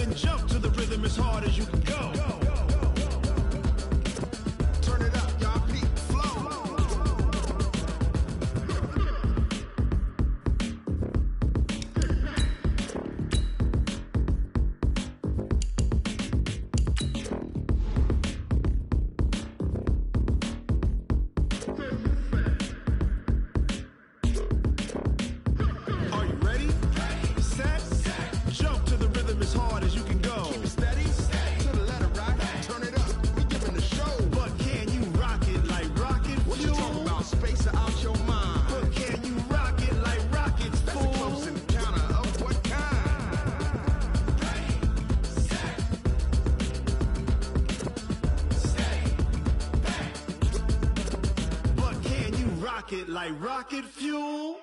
Then jump to the rhythm as hard as you can go. Turn it up, y'all. Peak flow. Are you ready? Set. Jump to the rhythm as hard as you can go. Keep it steady. To the letter, right? Turn it up. We giving the show. But can you rock it like rocket fuel? What you talking about? Space out your mind. But can you rock it like rockets, fool? That's a close encounter of what kind? But can you rock it like rocket fuel?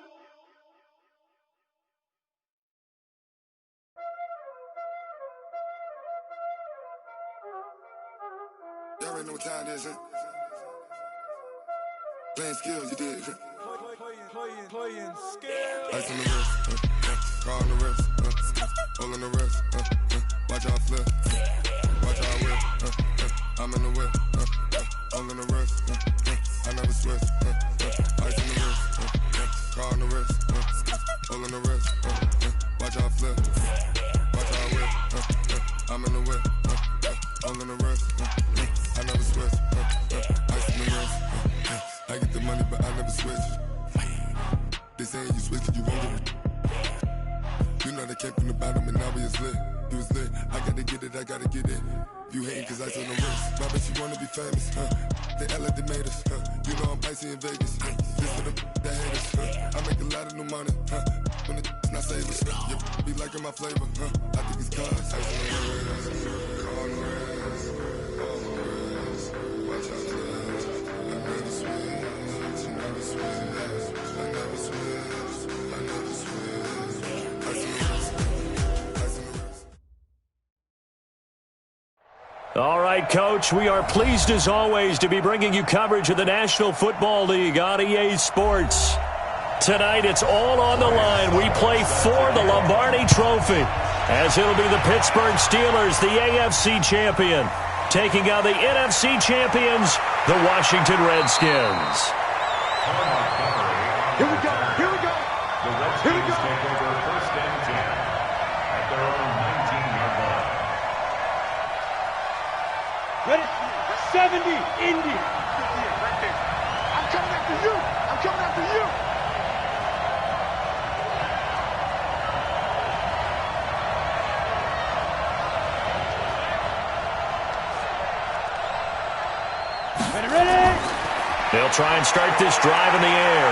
Y'all already know what time it is, huh? Playing skills, you did. Playing skills. Ice on the wrist, car on the wrist, hole in the wrist, watch out flip, watch out whip, I'm in the whip, hole in the wrist, I never switch, ice on the wrist, car on the wrist, hole in the wrist, watch out flip, watch out whip, I'm in the whip, hole in the wrist, I never switch, ice on the wrist, I get the money but I never switch. They saying you switch it, you won't get it. You know they came from the bottom and now we is lit. You was lit, I gotta get it, I gotta get it. You hating cause ice on the wrist. My bitch, you wanna be famous, They act like they made us, You know I'm icy in Vegas, This for the that hate us, I make a lot of new money, When the not savers, You be liking my flavor, I think it's cause ice on the wrist, on the wrist, on the wrist. Watch out, cuz I never switch, I never switch. I never switch, I never switch. Ice on the wrist, ice on the wrist. All right, Coach, we are pleased as always to be bringing you coverage of the National Football League on EA Sports. Tonight, it's all on the line. We play for the Lombardi Trophy, as it'll be the Pittsburgh Steelers, the AFC champion, taking on the NFC champions, the Washington Redskins. Here we go. Here we go. The Redskins take over first and 10 at their own 19-yard line. Ready? 70, Indy. Right there. I'm coming after you. I'm coming after you. Ready? They'll try and start this drive in the air.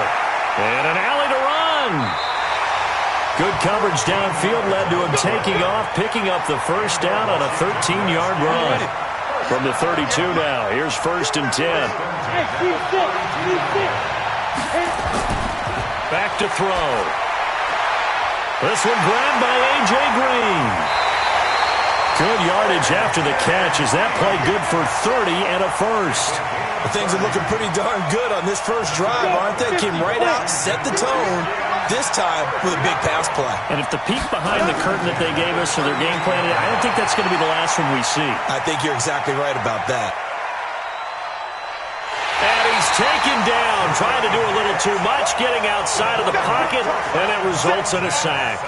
And an alley to run. Good coverage downfield led to him taking off, picking up the first down on a 13-yard run. From the 32 now, here's first and 10. Back to throw. This one grabbed by A.J. Green. Good yardage after the catch as that play good for 30 and a first. Things are looking pretty darn good on this first drive, aren't they? Came right out, set the tone, this time with a big pass play. And if the peek behind the curtain that they gave us for their game plan, I don't think that's going to be the last one we see. I think you're exactly right about that. And he's taken down, trying to do a little too much, getting outside of the pocket, and it results in a sack.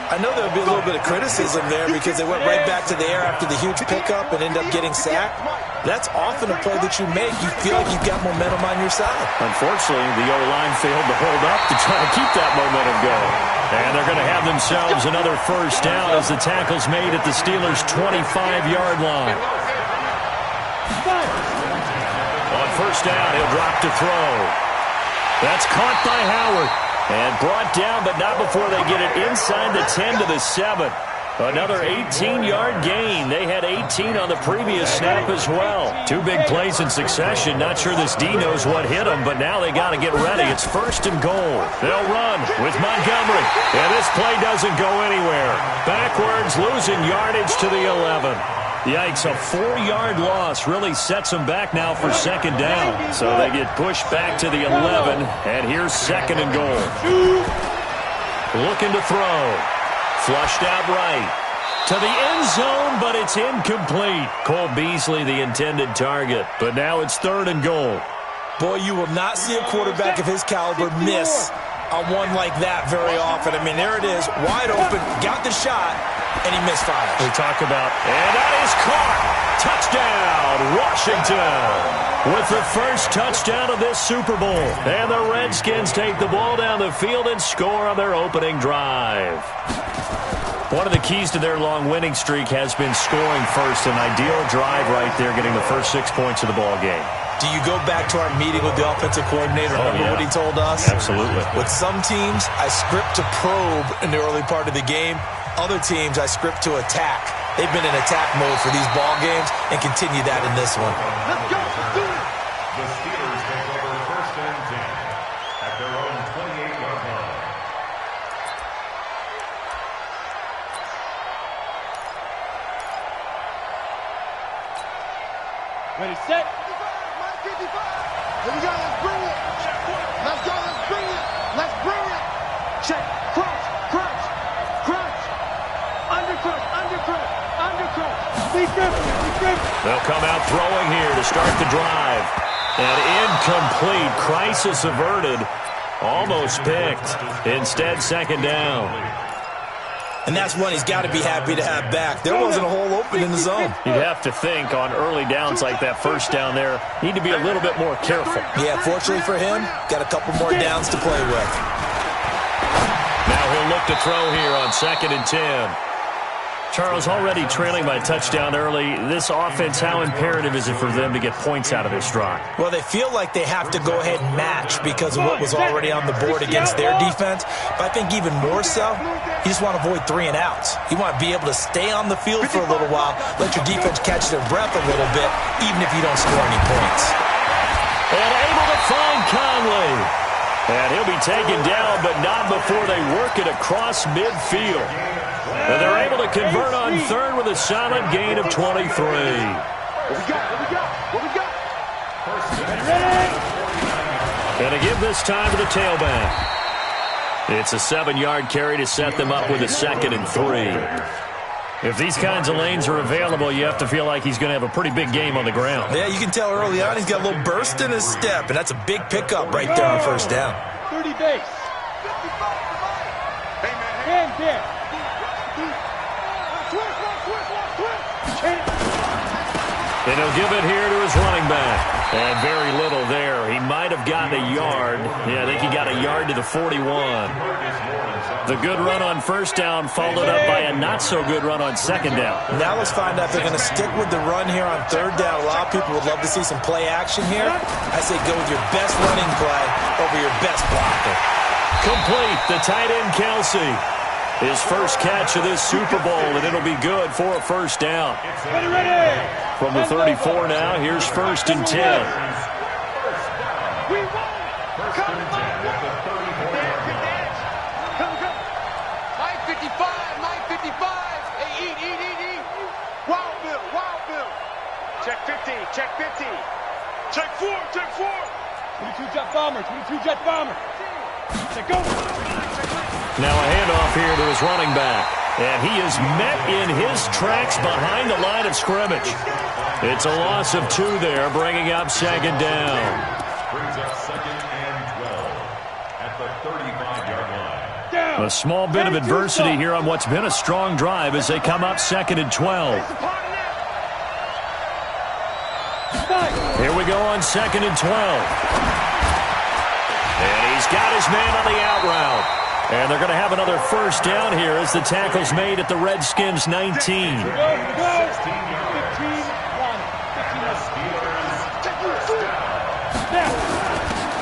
I know there'll be a little bit of criticism there because they went right back to the air after the huge pickup and ended up getting sacked. That's often a play that you make. You feel like you've got momentum on your side. Unfortunately, the O-line failed to hold up to try to keep that momentum going. And they're going to have themselves another first down as the tackle's made at the Steelers' 25-yard line. On first down, he'll drop to throw. That's caught by Howard. And brought down, but not before they get it inside the 10 to the 7. Another 18-yard gain. They had 18 on the previous snap as well. Two big plays in succession. Not sure this D knows what hit them, but now they got to get ready. It's first and goal. They'll run with Montgomery. And this play doesn't go anywhere. Backwards, losing yardage to the 11. Yikes, a 4-yard loss really sets them back now for second down. So they get pushed back to the 11, and here's second and goal. Looking to throw. Flushed out right. to the end zone, but it's incomplete. Cole Beasley, the intended target. But now it's 3rd and goal. Boy, you will not see a quarterback of his caliber miss a one like that very often. I mean, there it is, wide open, got the shot, and he misfires. We talk about, and that is caught. Touchdown, Washington. With the first touchdown of this Super Bowl. And the Redskins take the ball down the field and score on their opening drive. One of the keys to their long winning streak has been scoring first. An ideal drive right there, getting the first 6 points of the ball game. Do you go back to our meeting with the offensive coordinator? Remember what he told us? Absolutely. With some teams, I script to probe in the early part of the game. Other teams, I script to attack. They've been in attack mode for these ball games and continue that in this one. Let's go. Let's do it. The Steelers take over 1st and 10 at their own 28-yard line. Ready, set. 55. Here we go. Let's bring it. Let's go. Let's bring it. Let's bring it. Check. Crunch. Crunch. Crunch. Undercrunch. Undercrunch. Undercrunch. They'll come out throwing here to start the drive. And incomplete. Crisis averted. Almost picked. Instead, 2nd down. And that's one he's got to be happy to have back. There wasn't a hole open in the zone. You'd have to think on early downs like that first down there, need to be a little bit more careful. Yeah, fortunately for him, got a couple more downs to play with. Now he'll look to throw here on 2nd and 10. Charles, already trailing by a touchdown early. This offense, how imperative is it for them to get points out of this drive? Well, they feel like they have to go ahead and match because of what was already on the board against their defense. But I think even more so, you just want to avoid 3 and outs. You want to be able to stay on the field for a little while, let your defense catch their breath a little bit, even if you don't score any points. And able to find Conley. And he'll be taken down, but not before they work it across midfield. And they're able to convert on 3rd with a solid gain of 23. What we got? What we got? What we got? Going to give this time to the tailback. It's a 7-yard carry to set them up with a 2nd and 3. If these kinds of lanes are available, you have to feel like he's going to have a pretty big game on the ground. Yeah, you can tell early on he's got a little burst in his step, and that's a big pickup right there on 1st down. 30 base. Hand there. And he'll give it here to his running back. And very little there. He might have gotten a yard. Yeah, I think he got a yard to the 41. The good run on 1st down followed up by a not-so-good run on 2nd down. Now let's find out if they're going to stick with the run here on 3rd down. A lot of people would love to see some play action here. I say go with your best running play over your best blocker. Complete. The tight end, Kelsey. His first catch of this Super Bowl, and it'll be good for a 1st down. Ready. From the 34 now, here's 1st and 10. We won. Come on. 55. My 55. Hey, eat. Wild Bill. Check 50. Check 50. Check 4. 22 jet bomber. Check go. Now a handoff here to his running back. And he is met in his tracks behind the line of scrimmage. It's a loss of 2 there, bringing up 2nd down. Brings up 2nd and 12 at the 35-yard line. A small bit of adversity here on what's been a strong drive as they come up 2nd and 12. Here we go on 2nd and 12. And he's got his man on the out route. And they're going to have another 1st down here as the tackle's made at the Redskins' 19.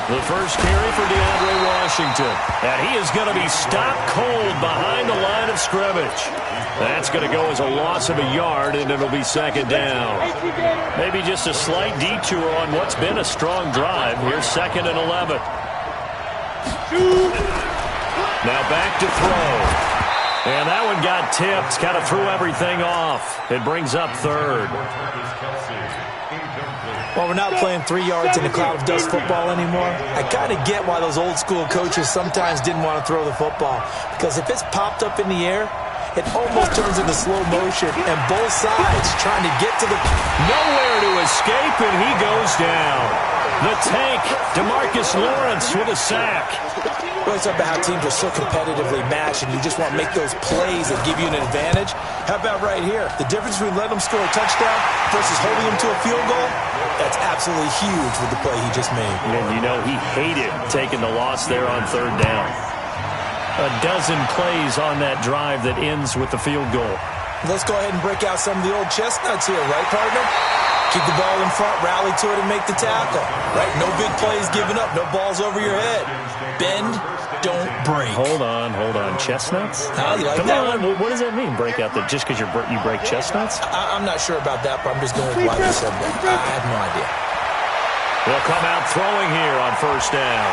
The first carry for DeAndre Washington. And he is going to be stopped cold behind the line of scrimmage. That's going to go as a loss of a yard, and it'll be 2nd down. Maybe just a slight detour on what's been a strong drive. Here's 2nd and 11. Now back to throw. And that one got tipped. Kind of threw everything off. It brings up 3rd. Well, we're not playing 3 yards in a cloud of dust football anymore. I kind of get why those old school coaches sometimes didn't want to throw the football. Because if it's popped up in the air it almost turns into slow motion, and both sides trying to get to the... Nowhere to escape, and he goes down. The tank, DeMarcus Lawrence with a sack. We always talk about how teams are so competitively matched, and you just want to make those plays that give you an advantage. How about right here? The difference between letting them score a touchdown versus holding them to a field goal, that's absolutely huge with the play he just made. And you know he hated taking the loss there on third down. A dozen plays on that drive that ends with the field goal. Let's go ahead and break out some of the old chestnuts here, right, partner? Keep the ball in front, rally to it, and make the tackle. Right? No big plays given up, no balls over your head. Bend, don't break. Hold on. Chestnuts? You like Come that on. one? What does that mean? Break out just because you break chestnuts? I'm not sure about that, but I'm just going with why they said that. I have no idea. They'll come out throwing here on first down.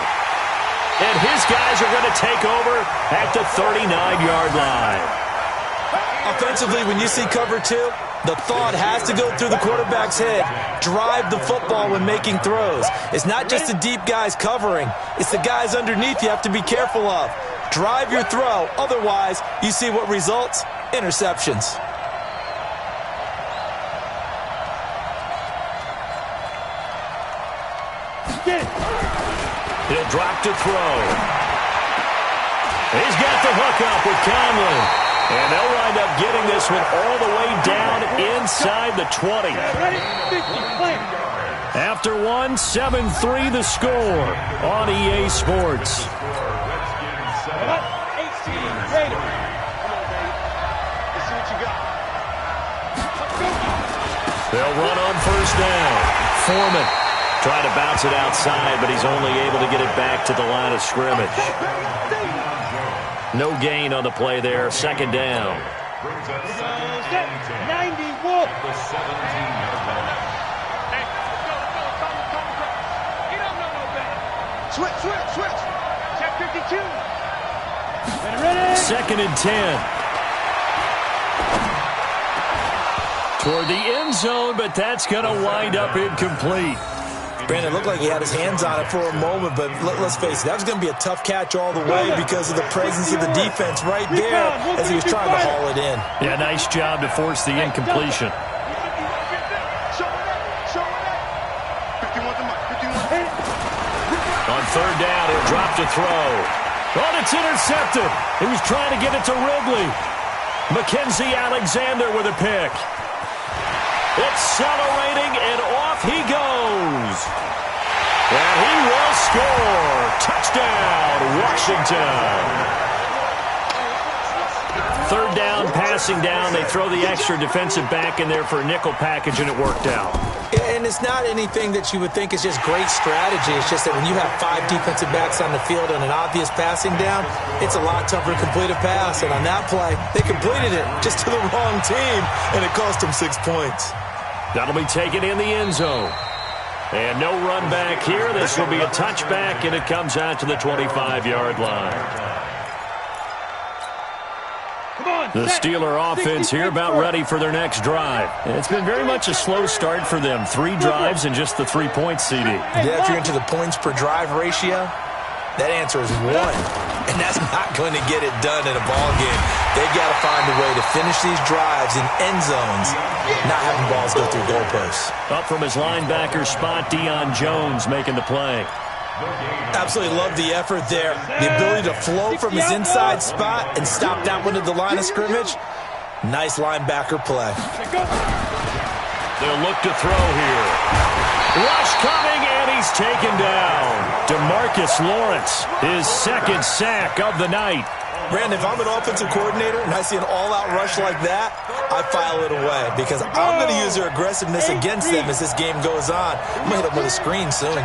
And his guys are going to take over at the 39-yard line. Offensively, when you see cover two, the thought has to go through the quarterback's head. Drive the football when making throws. It's not just the deep guys covering. It's the guys underneath you have to be careful of. Drive your throw. Otherwise, you see what results? Interceptions. He'll drop to throw. He's got the hook up with Conley. And they'll wind up getting this one all the way down inside the 20. After one, 7-3 the score on EA Sports. They'll run on first down. Foreman trying to bounce it outside, but he's only able to get it back to the line of scrimmage. No gain on the play there. Second down. 91. Switch. Check 52. Ready. Second and 10. Toward the end zone, but that's going to wind up incomplete. Brandon, it looked like he had his hands on it for a moment, but let's face it, that was going to be a tough catch all the way because of the presence of the defense right there as he was trying to haul it in. Yeah, nice job to force the incompletion. On third down, he'll drop to throw. Oh, it's intercepted. He was trying to get it to Ridley. Mackenzie Alexander with a pick. Accelerating, and off he goes. And he will score. Touchdown, Washington. Third down, passing down. They throw the extra defensive back in there for a nickel package, and it worked out. And it's not anything that you would think is just great strategy. It's just that when you have 5 defensive backs on the field and an obvious passing down, it's a lot tougher to complete a pass. And on that play, they completed it just to the wrong team, and it cost them 6 points. That'll be taken in the end zone. And no run back here. This will be a touchback, and it comes out to the 25-yard line. The Steeler offense here about ready for their next drive. It's been very much a slow start for them. 3 drives and just the 3-point CD. Yeah, if you're into the points per drive ratio, that answer is 1. And that's not going to get it done in a ball game. They've got to find a way to finish these drives in end zones, not having balls go through goalposts. Up from his linebacker spot, Deion Jones making the play. Absolutely love the effort there. The ability to flow from his inside spot and stop that one at the line of scrimmage. Nice linebacker play. They'll look to throw here. Rush coming, and he's taken down. DeMarcus Lawrence, his second sack of the night. Brandon, if I'm an offensive coordinator and I see an all-out rush like that, I file it away because I'm going to use their aggressiveness against them as this game goes on. I'm going to hit them with a screen soon.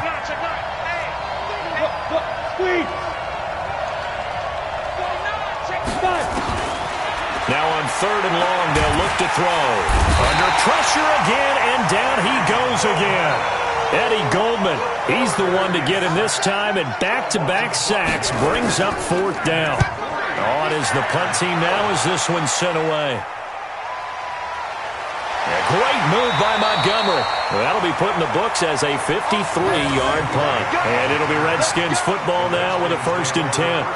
Now on third and long, they'll look to throw. Under pressure again, and down he goes again. Eddie Goldman, he's the one to get him this time, and back-to-back sacks brings up fourth down. On is the punt team now as this one's sent away. A great move by Montgomery. That'll be put in the books as a 53-yard punt. And it'll be Redskins football now with a 1st and 10.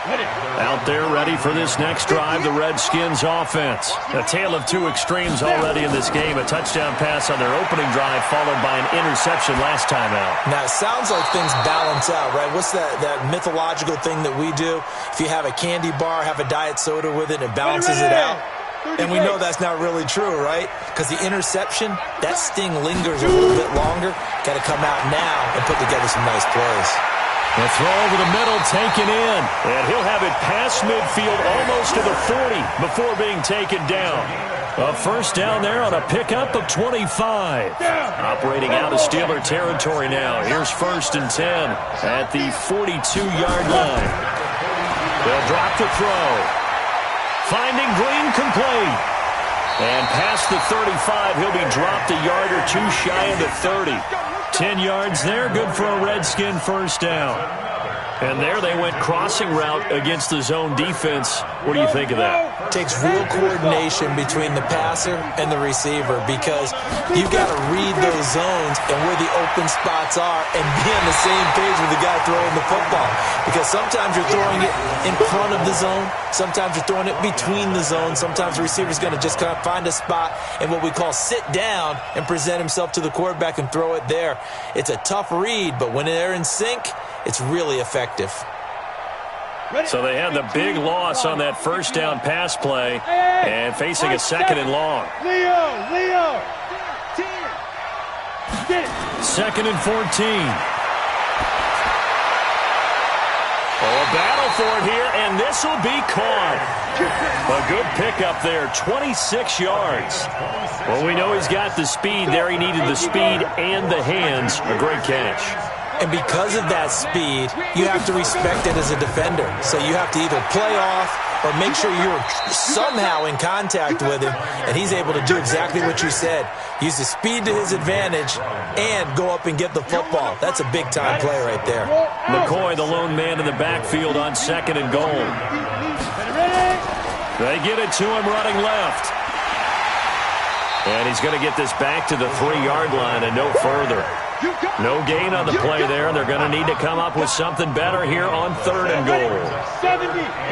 Out there ready for this next drive, the Redskins offense. A tale of two extremes already in this game. A touchdown pass on their opening drive followed by an interception last time out. Now, it sounds like things balance out, right? What's that mythological thing that we do? If you have a candy bar, have a diet soda with it, and it balances it out. And we know that's not really true, right? Because the interception, that sting lingers a little bit longer. Got to come out now and put together some nice plays. The throw over the middle taken in. And he'll have it past midfield almost to the 40 before being taken down. A first down there on a pickup of 25. Operating out of Steeler territory now. Here's 1st and 10 at the 42-yard line. They'll drop the throw. Finding Green complete. And past the 35, he'll be dropped a yard or two shy of the 30. 10 yards there, good for a Redskin first down. And there they went crossing route against the zone defense. What do you think of that? Takes real coordination between the passer and the receiver because you've got to read those zones and where the open spots are and be on the same page with the guy throwing the football. Because sometimes you're throwing it in front of the zone. Sometimes you're throwing it between the zones. Sometimes the receiver's going to just kind of find a spot and what we call sit down and present himself to the quarterback and throw it there. It's a tough read, but when they're in sync, it's really effective. So they had the big loss on that first down pass play and facing a 2nd and long. Leo. 2nd and 14. Oh, a battle for it here, and this will be caught. A good pickup there, 26 yards. Well, we know he's got the speed there. He needed the speed and the hands. A great catch. And because of that speed, you have to respect it as a defender. So you have to either play off or make sure you're somehow in contact with him, and he's able to do exactly what you said. Use the speed to his advantage and go up and get the football. That's a big-time play right there. McCoy, the lone man in the backfield on 2nd and goal. They get it to him running left. And he's going to get this back to the 3-yard line and no further. No gain on the play there. They're going to need to come up with something better here on 3rd and goal.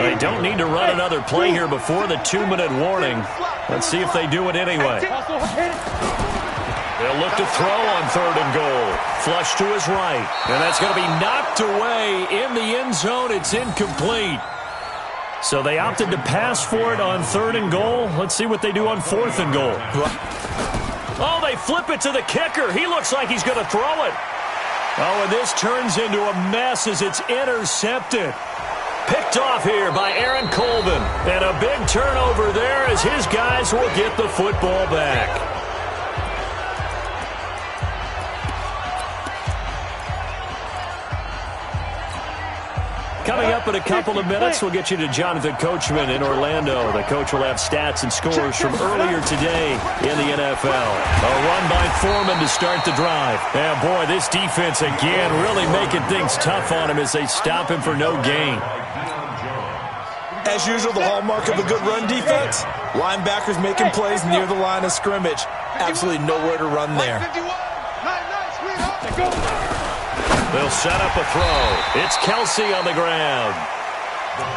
They don't need to run another play here before the 2-minute warning. Let's see if they do it anyway. They'll look to throw on 3rd and goal. Flush to his right. And that's going to be knocked away in the end zone. It's incomplete. So they opted to pass for it on 3rd and goal. Let's see what they do on 4th and goal. Oh, they flip it to the kicker. He looks like he's going to throw it. Oh, and this turns into a mess as it's intercepted. Picked off here by Aaron Colvin. And a big turnover there as his guys will get the football back. Coming up in a couple of minutes, we'll get you to Jonathan Coachman in Orlando. The coach will have stats and scores from earlier today in the NFL. A run by Foreman to start the drive. And boy, this defense again really making things tough on him as they stop him for no gain. As usual, the hallmark of a good run defense, linebackers making plays near the line of scrimmage. Absolutely nowhere to run there. They'll set up a throw. It's Kelsey on the ground.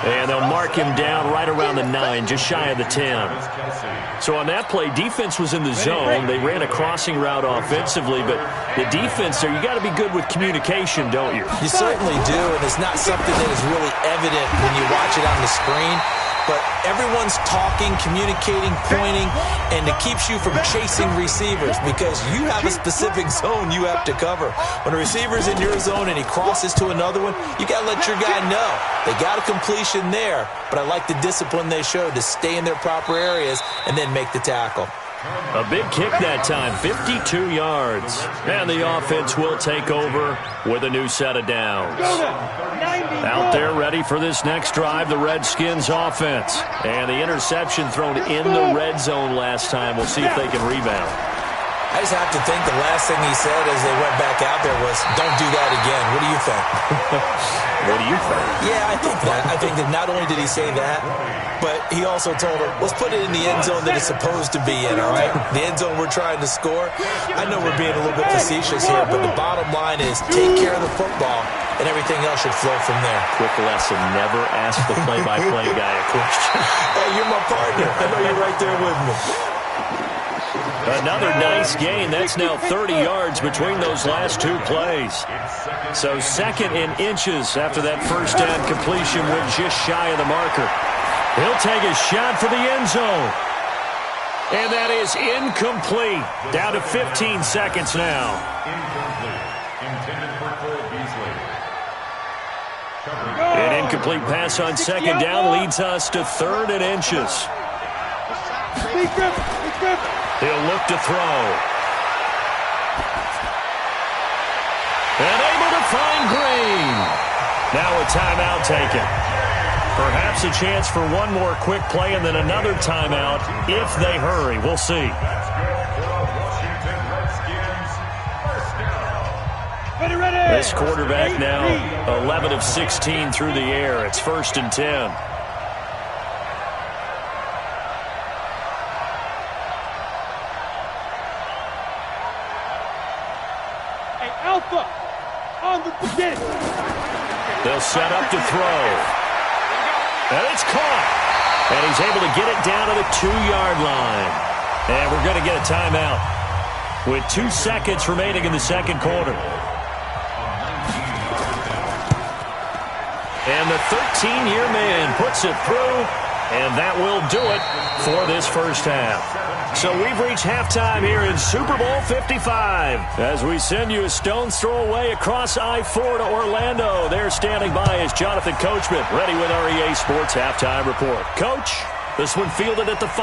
And they'll mark him down right around the 9, just shy of the 10. So on that play, defense was in the zone. They ran a crossing route offensively, but the defense there, you got to be good with communication, don't you? You certainly do, and it's not something that is really evident when you watch it on the screen. But everyone's talking, communicating, pointing, and it keeps you from chasing receivers because you have a specific zone you have to cover. When a receiver's in your zone and he crosses to another one, you got to let your guy know. They got a completion there, but I like the discipline they showed to stay in their proper areas and then make the tackle. A big kick that time, 52 yards. And the offense will take over with a new set of downs. Out there ready for this next drive, the Redskins offense. And the interception thrown in the red zone last time. We'll see if they can rebound. I just have to think the last thing he said as they went back out there was, don't do that again. What do you think? What do you think? Yeah, I think that. I think that not only did he say that, but he also told him, let's put it in the end zone that it's supposed to be in, all right? The end zone we're trying to score. I know we're being a little bit facetious here, but the bottom line is take care of the football, and everything else should flow from there. Quick lesson, never ask the play-by-play guy a question. Hey, you're my partner. I know you're right there with me. Another nice gain. That's now 30 yards between those last two plays. So second in inches after that first down completion went just shy of the marker. He'll take a shot for the end zone. And that is incomplete. Down to 15 seconds now. Incomplete. Intended for Cole Beasley. An incomplete pass on second down leads us to third and inches. He'll look to throw. And able to find Green. Now a timeout taken. Perhaps a chance for one more quick play and then another timeout if they hurry. We'll see. This quarterback now 11 of 16 through the air. It's 1st and 10. Alpha on the begin. They'll set up to throw. And it's caught. And he's able to get it down to the 2-yard line. And we're going to get a timeout with 2 seconds remaining in the second quarter. And the 13-year man puts it through, and that will do it for this first half. So we've reached halftime here in Super Bowl 55 as we send you a stone's throw away across I-4 to Orlando. There standing by is Jonathan Coachman, ready with our EA Sports Halftime Report. Coach, this one fielded at the 5.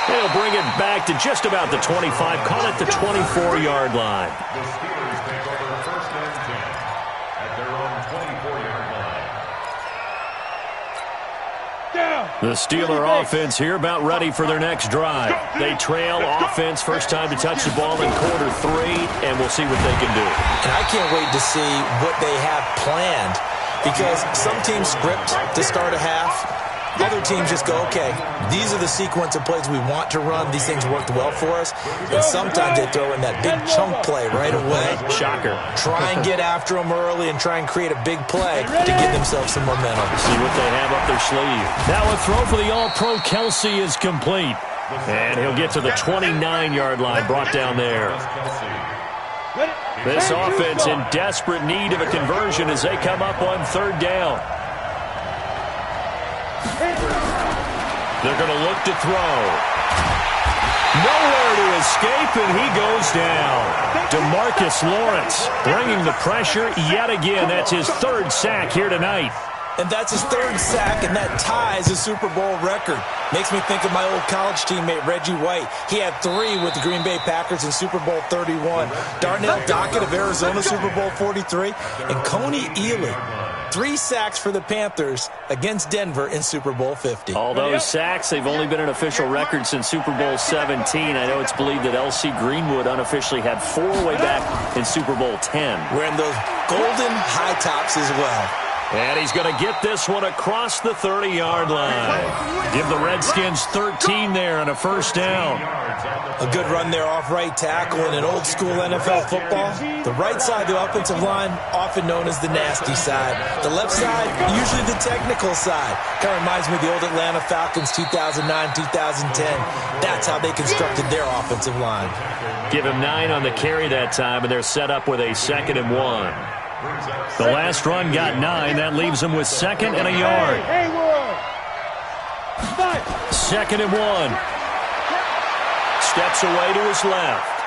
They'll bring it back to just about the 25, call it the 24-yard line. The Steelers take over 1st and 10 at their own 24-yard line. The Steeler offense here about ready for their next drive. They trail offense, first time to touch the ball in quarter 3, and we'll see what they can do. And I can't wait to see what they have planned because some teams script to start a half. Other teams just go, okay, these are the sequence of plays we want to run. These things worked well for us. And sometimes they throw in that big chunk play right away. Shocker. Try and get after them early and try and create a big play to give themselves some momentum. See what they have up their sleeve. Now a throw for the All-Pro Kelsey is complete. And he'll get to the 29-yard line, brought down there. This offense in desperate need of a conversion as they come up on 3rd down. They're going to look to throw. Nowhere to escape, and he goes down. DeMarcus Lawrence bringing the pressure yet again. That's his 3rd sack here tonight. And that's his 3rd sack, and that ties a Super Bowl record. Makes me think of my old college teammate, Reggie White. He had 3 with the Green Bay Packers in Super Bowl 31. Darnell Dockett of Arizona, Super Bowl 43. And Coney Ealy, 3 sacks for the Panthers against Denver in Super Bowl 50. All those sacks, they've only been an official record since Super Bowl 17. I know it's believed that L.C. Greenwood unofficially had 4 way back in Super Bowl 10. Wearing those golden high tops as well. And he's going to get this one across the 30-yard line. Give the Redskins 13 there and a first down. A good run there off right tackle in an old-school NFL football. The right side of the offensive line, often known as the nasty side. The left side, usually the technical side. Kind of reminds me of the old Atlanta Falcons 2009, 2010. That's how they constructed their offensive line. Give him 9 on the carry that time, and they're set up with a 2nd and 1. The last run got 9. That leaves him with 2nd and a yard. 2nd and 1. Steps away to his left.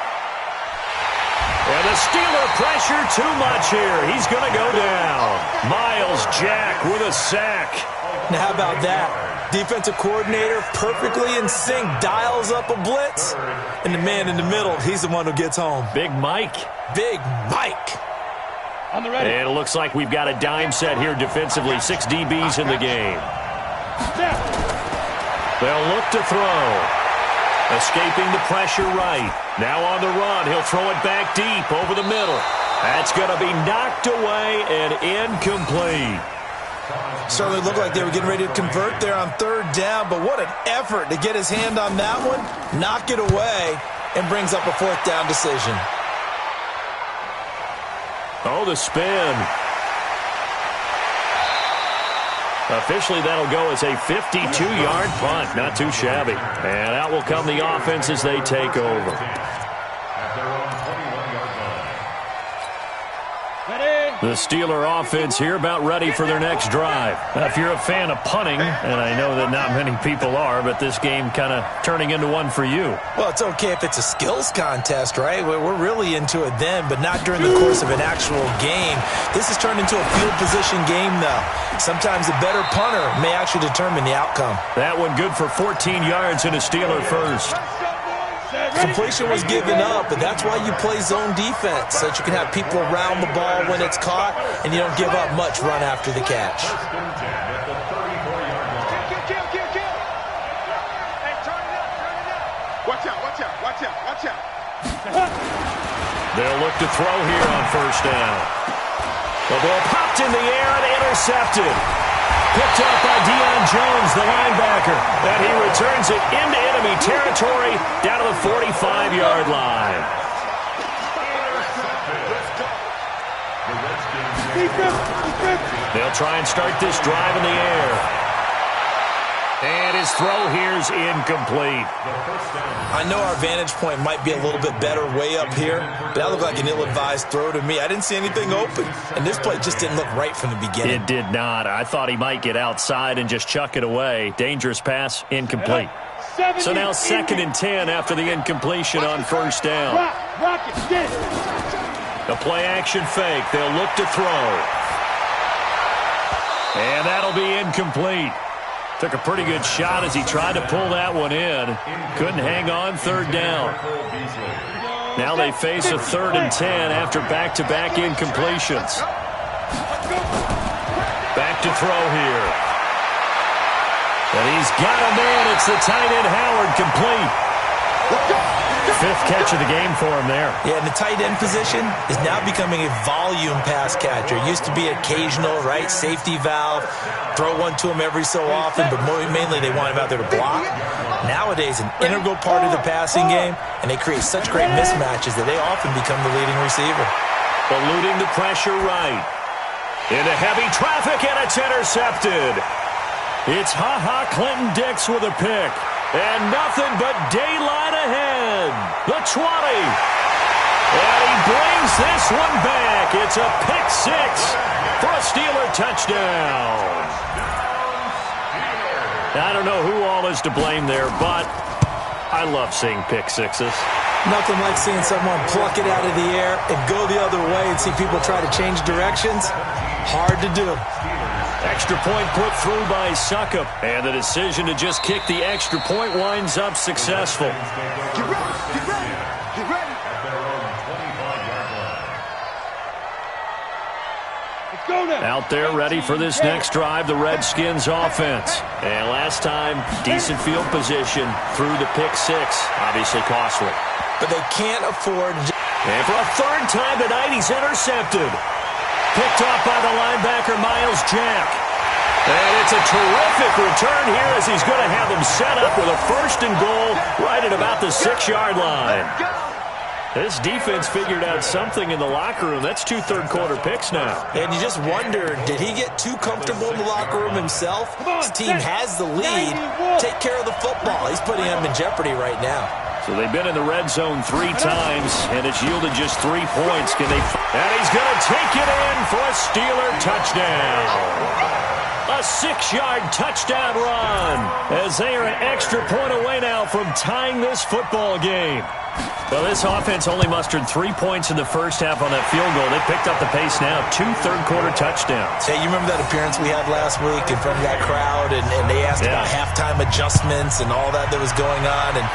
And the Steeler pressure too much here. He's going to go down. Miles Jack with a sack. Now how about that? Defensive coordinator perfectly in sync, dials up a blitz. And the man in the middle, he's the one who gets home. Big Mike. Big Mike. On the ready. And it looks like we've got a dime set here defensively. 6 DBs in the game. They'll look to throw. Escaping the pressure right. Now on the run. He'll throw it back deep over the middle. That's going to be knocked away and incomplete. Certainly looked like they were getting ready to convert there on third down, but what an effort to get his hand on that one, knock it away, and brings up a fourth down decision. Oh, the spin. Officially, that'll go as a 52-yard punt. Not too shabby. And out will come the offense as they take over. The Steeler offense here about ready for their next drive. Now, if you're a fan of punting, and I know that not many people are, but this game kind of turning into one for you. Well, it's okay if it's a skills contest, right? We're really into it then, but not during the course of an actual game. This has turned into a field position game, though. Sometimes a better punter may actually determine the outcome. That one good for 14 yards and a Steeler first. Completion was given up, but that's why you play zone defense, so that you can have people around the ball when it's caught, and you don't give up much run after the catch. Watch out. They'll look to throw here on first down. The ball popped in the air and intercepted. Picked up by Deion Jones, the linebacker. And he returns it into enemy territory down to the 45-yard line. They'll try and start this drive in the air. And his throw here's incomplete. I know our vantage point might be a little bit better way up here, but that looked like an ill-advised throw to me. I didn't see anything open, and this play just didn't look right from the beginning. It did not. I thought he might get outside and just chuck it away. Dangerous pass, incomplete. So now 2nd and 10 after the incompletion on first down. A play-action fake. They'll look to throw. And that'll be incomplete. Took a pretty good shot as he tried to pull that one in. Couldn't hang on third down. Now they face a 3rd and 10 after back-to-back incompletions. Back to throw here. And he's got a man. It's the tight end Howard, complete. 5th catch of the game for him there. Yeah, and the tight end position is now becoming a volume pass catcher. It used to be occasional, right? Safety valve, throw one to him every so often, but mainly they want him out there to block. Nowadays, an integral part of the passing game, and they create such great mismatches that they often become the leading receiver. Eluding the pressure right. Into heavy traffic, and it's intercepted. It's Clinton-Dix with a pick. And nothing but daylight ahead. The 20. And he brings this one back. It's a pick six for a Steeler touchdown. I don't know who all is to blame there, but I love seeing pick sixes. Nothing like seeing someone pluck it out of the air and go the other way and see people try to change directions. Hard to do. Extra point put through by Suckup. And the decision to just kick the extra point winds up successful. Get ready. Let's go now. Out there ready for this next drive, the Redskins offense. And last time, decent field position through the pick six. Obviously costly. But they can't afford... And for a 3rd time tonight, he's intercepted. Picked off by the linebacker, Miles Jack. And it's a terrific return here as he's going to have them set up with a 1st and goal right at about the 6-yard line. This defense figured out something in the locker room. That's 2 third-quarter picks now. And you just wonder, did he get too comfortable in the locker room himself? His team has the lead. Take care of the football. He's putting them in jeopardy right now. So they've been in the red zone 3 times, and it's yielded just 3 points. Can they? And he's going to take it in for a Steeler touchdown. A 6-yard touchdown run as they are an extra point away now from tying this football game. Well, this offense only mustered 3 points in the first half on that field goal. They picked up the pace now. 2 third-quarter touchdowns. Hey, you remember that appearance we had last week in front of that crowd, and they asked about halftime adjustments and all that was going on, and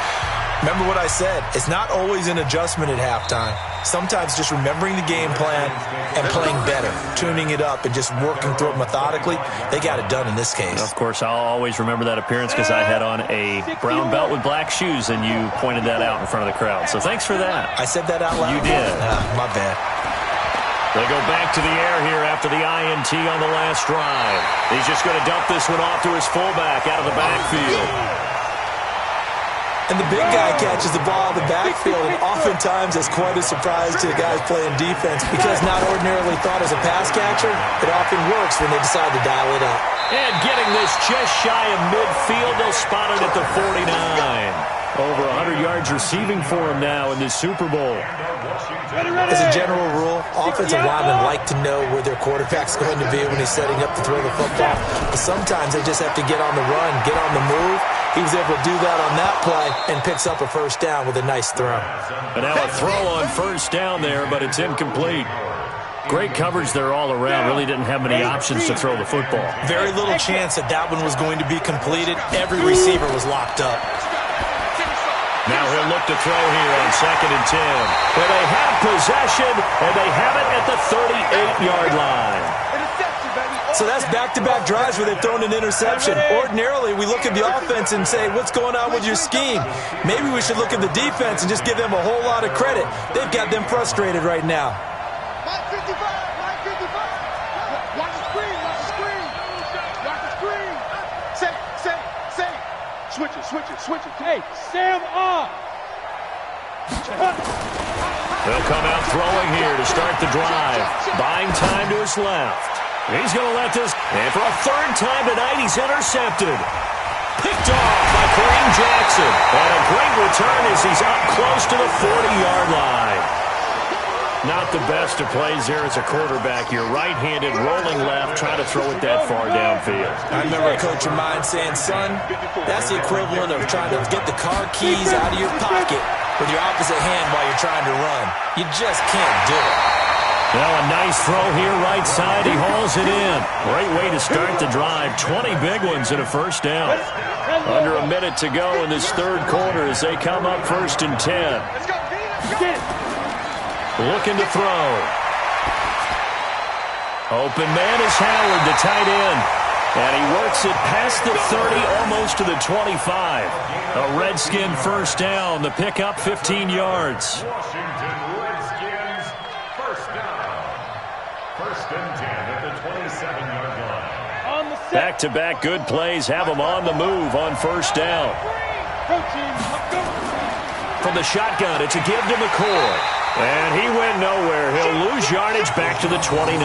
Remember what I said. It's not always an adjustment at halftime. Sometimes just remembering the game plan and playing better, tuning it up and just working through it methodically. They got it done in this case. Of course, I'll always remember that appearance because I had on a brown belt with black shoes, and you pointed that out in front of the crowd. So thanks for that. I said that out loud? You did. My bad. They go back to the air here after the INT on the last drive. He's just going to dump this one off to his fullback out of the backfield. And the big guy catches the ball in the backfield, and oftentimes it's quite a surprise to the guys playing defense because not ordinarily thought as a pass catcher, it often works when they decide to dial it up. And getting this just shy of midfield, they'll spot it at the 49. Over 100 yards receiving for him now in this Super Bowl. As a general rule, offensive linemen like to know where their quarterback's going to be when he's setting up to throw the football. But sometimes they just have to get on the run, get on the move. He was able to do that on that play and picks up a first down with a nice throw. And now a throw on first down there, but it's incomplete. Great coverage there all around. Really didn't have many options to throw the football. Very little chance that that one was going to be completed. Every receiver was locked up. Now he'll look to throw here on 2nd and 10. Where they have possession, and they have it at the 38-yard line. So that's back-to-back drives where they've thrown an interception. Ordinarily, we look at the offense and say, what's going on with your scheme? Maybe we should look at the defense and just give them a whole lot of credit. They've got them frustrated right now. Line 55, line 55. Watch the screen, watch the screen. Watch the screen. Say. Switch it. Hey, Sam off. They'll come out throwing here to start the drive. Buying time to his left. He's going to let this, and for a third time tonight, he's intercepted. Picked off by Kareem Jackson. And a great return as he's up close to the 40-yard line. Not the best of plays there as a quarterback. You're right-handed, rolling left, trying to throw it that far downfield. I remember a coach of mine saying, son, that's the equivalent of trying to get the car keys out of your pocket with your opposite hand while you're trying to run. You just can't do it. Now a nice throw here right side. He hauls it in. Great way to start the drive. 20 big ones and a first down. Under a minute to go in this third quarter as they come up 1st and 10. Looking to throw. Open man is Howard, the tight end. And he works it past the 30, almost to the 25. A Redskin first down. The pickup 15 yards. Washington Redskins first down. 1st and 10 at the 27-yard line. On the set. Back-to-back good plays have them on the move on first down. From the shotgun, it's a give to McCoy. And he went nowhere. He'll lose yardage back to the 29.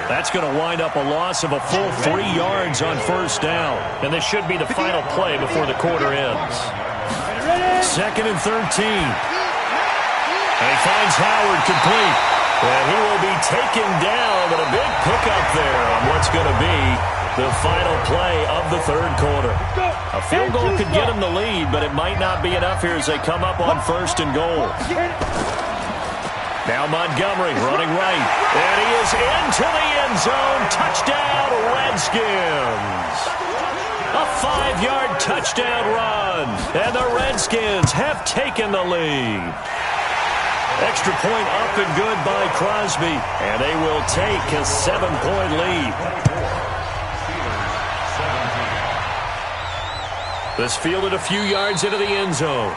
That's going to wind up a loss of a full 3 yards on first down. And this should be the final play before the quarter ends. 2nd and 13. And he finds Howard complete. And he will be taken down, but a big pickup there on what's going to be the final play of the third quarter. A field goal could get him the lead, but it might not be enough here as they come up on 1st and goal. Now Montgomery running right. And he is into the end zone. Touchdown, Redskins. A 5-yard touchdown run. And the Redskins have taken the lead. Extra point up and good by Crosby. And they will take a 7-point lead. This fielded a few yards into the end zone.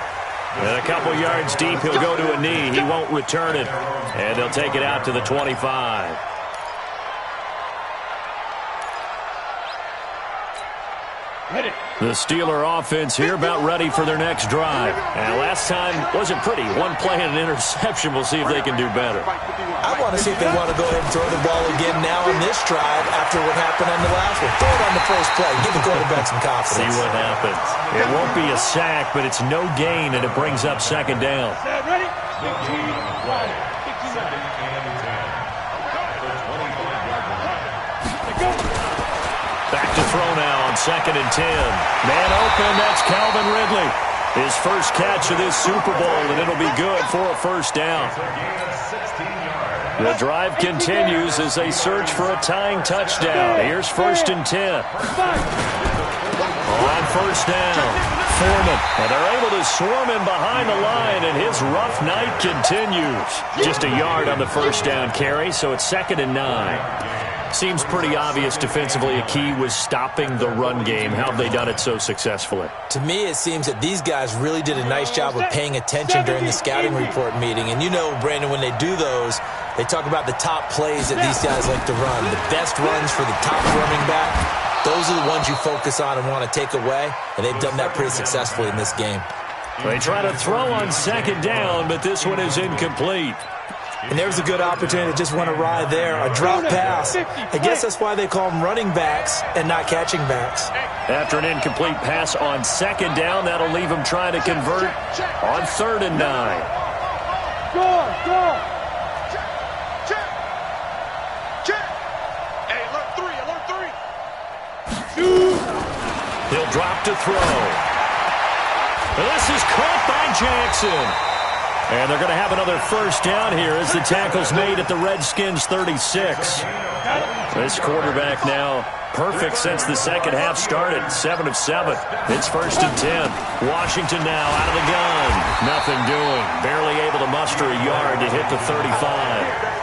And a couple yards deep, he'll go to a knee. He won't return it. And they'll take it out to the 25. The Steeler offense here about ready for their next drive. And last time wasn't pretty. One play and an interception. We'll see if they can do better. I want to see if they want to go ahead and throw the ball again now on this drive after what happened on the last one. Throw it on the first play. Give the quarterback some confidence. See what happens. It won't be a sack, but it's no gain, and it brings up 2nd down. Ready? Back to throw now on 2nd and 10. Man open, that's Calvin Ridley. His first catch of this Super Bowl, and it'll be good for a first down. The drive continues as they search for a tying touchdown. Here's 1st and 10. On first down, Foreman. And they're able to swarm him behind the line, and his rough night continues. Just a yard on the first down carry, so it's 2nd and 9. Seems pretty obvious defensively a key was stopping the run game. How have they done it so successfully? To me, it seems that these guys really did a nice job of paying attention during the scouting report meeting. And you know, Brandon, when they do those, they talk about the top plays that these guys like to run, the best runs for the top running back. Those are the ones you focus on and want to take away, and they've done that pretty successfully in this game. They try to throw on 2nd down, but this one is incomplete. And there's a good opportunity to just run a ride there, a drop pass. I guess that's why they call them running backs and not catching backs. After an incomplete pass on 2nd down, that'll leave them trying to convert on 3rd and 9. Go! He'll drop to throw. This is caught by Jackson. And they're going to have another first down here as the tackle's made at the Redskins' 36. This quarterback now perfect since the second half started. 7 of 7. It's 1st and 10. Washington now out of the gun. Nothing doing. Barely able to muster a yard to hit the 35.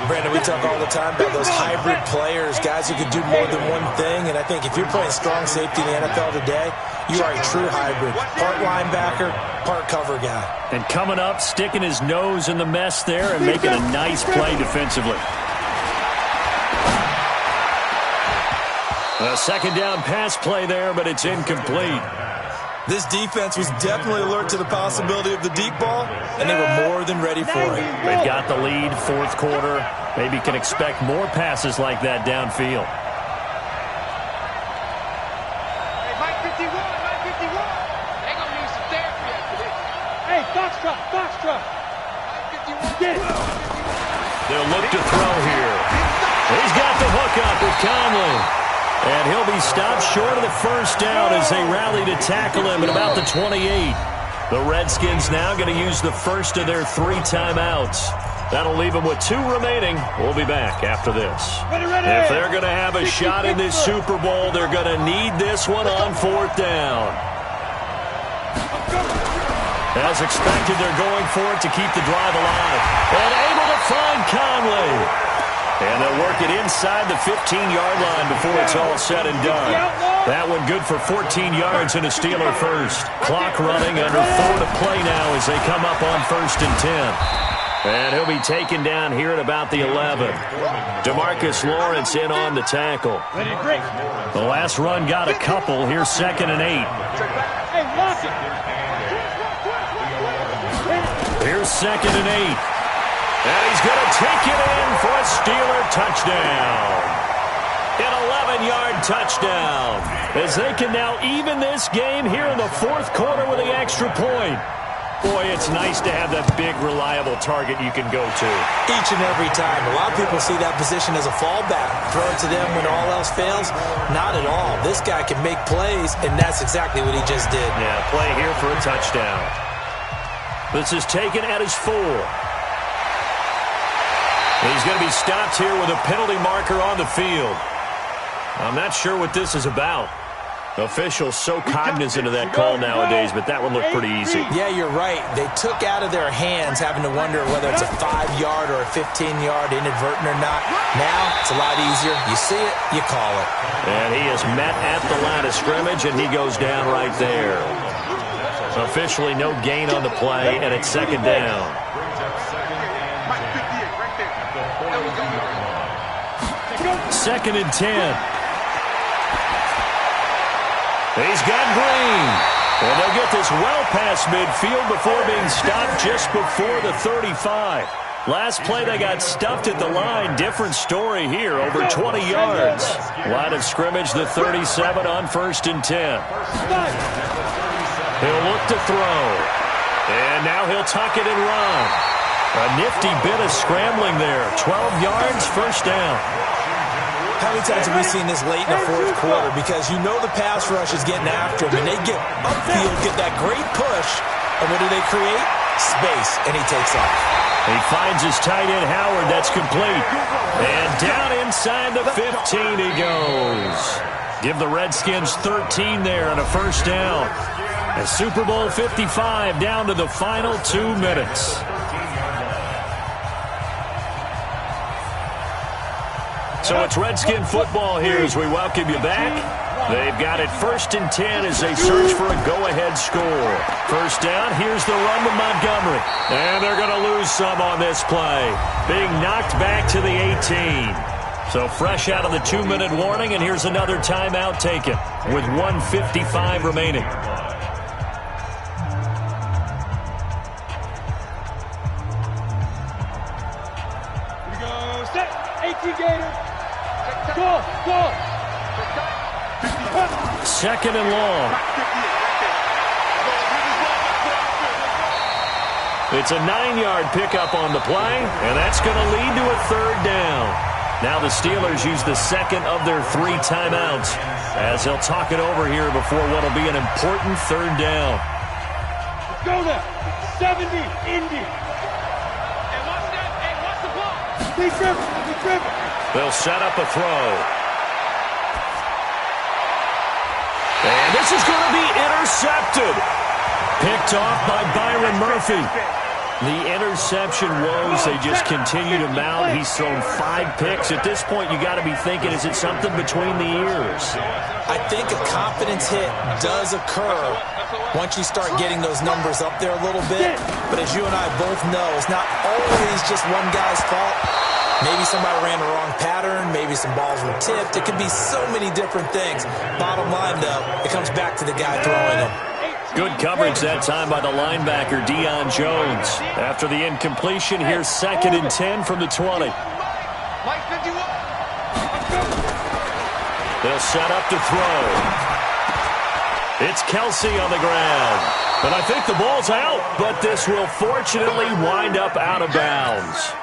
Brandon, we talk all the time about those hybrid players, guys who can do more than one thing. And I think if you're playing strong safety in the NFL today, you are a true hybrid. Part linebacker, part cover guy. And coming up, sticking his nose in the mess there and making a nice play defensively. A 2nd down pass play there, but it's incomplete. This defense was definitely alert to the possibility of the deep ball, and they were more than ready for it. They've got the lead, 4th quarter. Maybe can expect more passes like that downfield. Hey, Mike 51. They're going to need some therapy after this. Hey, Foxtrot. Get it. They'll look to throw here. He's got the hook up with Conley. And he'll be stopped short of the first down as they rally to tackle him at about the 28. The Redskins now going to use the first of their 3 timeouts. That'll leave them with 2 remaining. We'll be back after this. If they're going to have a shot in this Super Bowl, they're going to need this one on 4th down. As expected, they're going for it to keep the drive alive. And able to find Conley. And they'll work it inside the 15-yard line before it's all said and done. That one good for 14 yards and a Steeler first. Clock running, under 4 to play now as they come up on 1st and 10. And he'll be taken down here at about the 11. DeMarcus Lawrence in on the tackle. The last run got a couple. Here's 2nd and 8. Here's 2nd and 8. And he's going to take it in for a Steeler touchdown. An 11-yard touchdown. As they can now even this game here in the 4th quarter with the extra point. Boy, it's nice to have that big, reliable target you can go to. Each and every time. A lot of people see that position as a fallback. Throw it to them when all else fails. Not at all. This guy can make plays, and that's exactly what he just did. Yeah, play here for a touchdown. This is taken at his 4. He's going to be stopped here with a penalty marker on the field. I'm not sure what this is about. Officials so cognizant of that call nowadays, but that one looked pretty easy. Yeah, you're right. They took out of their hands having to wonder whether it's a 5-yard or a 15-yard inadvertent or not. Now, it's a lot easier. You see it, you call it. And he is met at the line of scrimmage, and he goes down right there. Officially no gain on the play, and it's 2nd down. 2nd and 10. He's got Green. And they'll get this well past midfield before being stopped just before the 35. Last play they got stuffed at the line. Different story here, over 20 yards. Line of scrimmage, the 37 on 1st and 10. He'll look to throw. And now he'll tuck it and run. A nifty bit of scrambling there. 12 yards, 1st down. How many times have we seen this late in the 4th quarter? Because you know the pass rush is getting after him, and they get upfield, get that great push, and what do they create? Space, and he takes off. He finds his tight end, Howard. That's complete. And down inside the 15 he goes. Give the Redskins 13 there and a first down. A Super Bowl 55 down to the final 2 minutes. So it's Redskin football here as we welcome you back. They've got it 1st and 10 as they search for a go-ahead score. First down, here's the run to Montgomery. And they're going to lose some on this play. Being knocked back to the 18. So fresh out of the 2-minute warning, and here's another timeout taken with 1:55 remaining. Here we go. Set. 18 Gator. Go. 2nd and long. It's a 9-yard pickup on the play, and that's going to lead to a 3rd down. Now the Steelers use the 2nd of their 3 timeouts as they'll talk it over here before what will be an important 3rd down. Let's go there. 70, Indy. Hey, watch the ball. Be driven. They'll set up a throw. And this is going to be intercepted. Picked off by Byron Murphy. The interception woes, they just continue to mount. He's thrown 5 picks. At this point, you got to be thinking, is it something between the ears? I think a confidence hit does occur once you start getting those numbers up there a little bit. But as you and I both know, it's not always just one guy's fault. Maybe somebody ran the wrong pattern. Maybe some balls were tipped. It could be so many different things. Bottom line, though, it comes back to the guy throwing them. Good coverage that time by the linebacker, Deion Jones. After the incompletion, here's 2nd and 10 from the 20. They'll set up to throw. It's Kelsey on the ground. And I think the ball's out, but this will fortunately wind up out of bounds.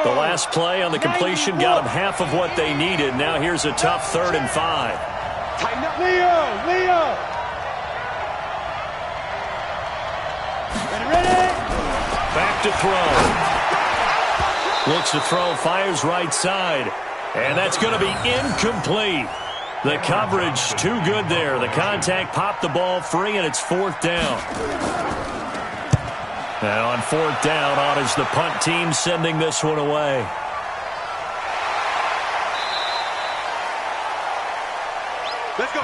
The last play on the completion got them half of what they needed. Now here's a tough 3rd and 5. Leo. Back to throw. Looks to throw, fires right side. And that's going to be incomplete. The coverage too good there. The contact popped the ball free, and it's 4th down. And on 4th down, on is the punt team sending this one away. Let's go.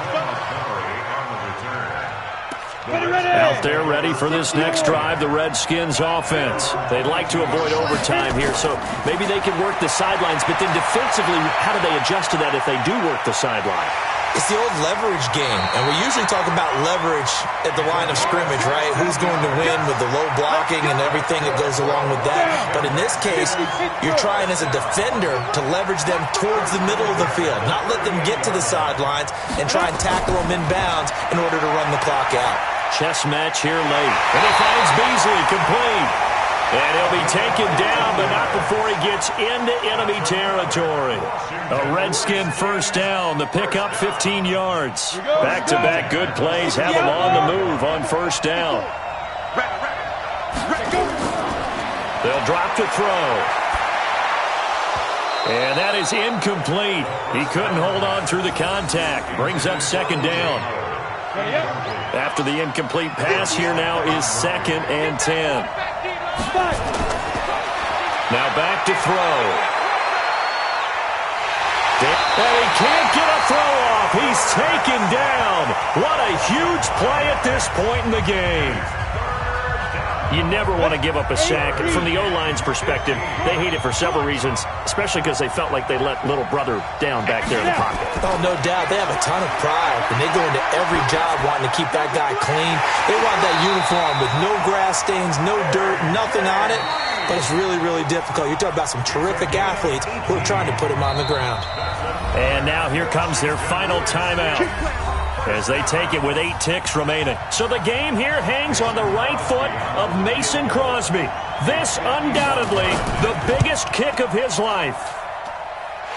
Out there ready for this next drive, the Redskins offense. They'd like to avoid overtime here, so maybe they can work the sidelines, but then defensively, how do they adjust to that if they do work the sideline? It's the old leverage game, and we usually talk about leverage at the line of scrimmage, right? Who's going to win with the low blocking and everything that goes along with that. But in this case, you're trying as a defender to leverage them towards the middle of the field, not let them get to the sidelines and try and tackle them inbounds in order to run the clock out. Chess match here late. And he finds Beasley complete. And he'll be taken down, but not before he gets into enemy territory. A Redskin first down. The pickup 15 yards. Back-to-back good plays have him on the move on first down. They'll drop to throw. And that is incomplete. He couldn't hold on through the contact. Brings up 2nd down. After the incomplete pass, here now is 2nd and 10. Now back to throw. And he can't get a throw off. He's taken down. What a huge play at this point in the game. You never want to give up a sack. From the O-line's perspective, they hate it for several reasons, especially because they felt like they let little brother down back there in the pocket. Oh, no doubt. They have a ton of pride, and they go into every job wanting to keep that guy clean. They want that uniform with no grass stains, no dirt, nothing on it. But it's really, really difficult. You're talking about some terrific athletes who are trying to put him on the ground. And now here comes their final timeout as they take it with 8 ticks remaining. So the game here hangs on the right foot of Mason Crosby. This undoubtedly the biggest kick of his life.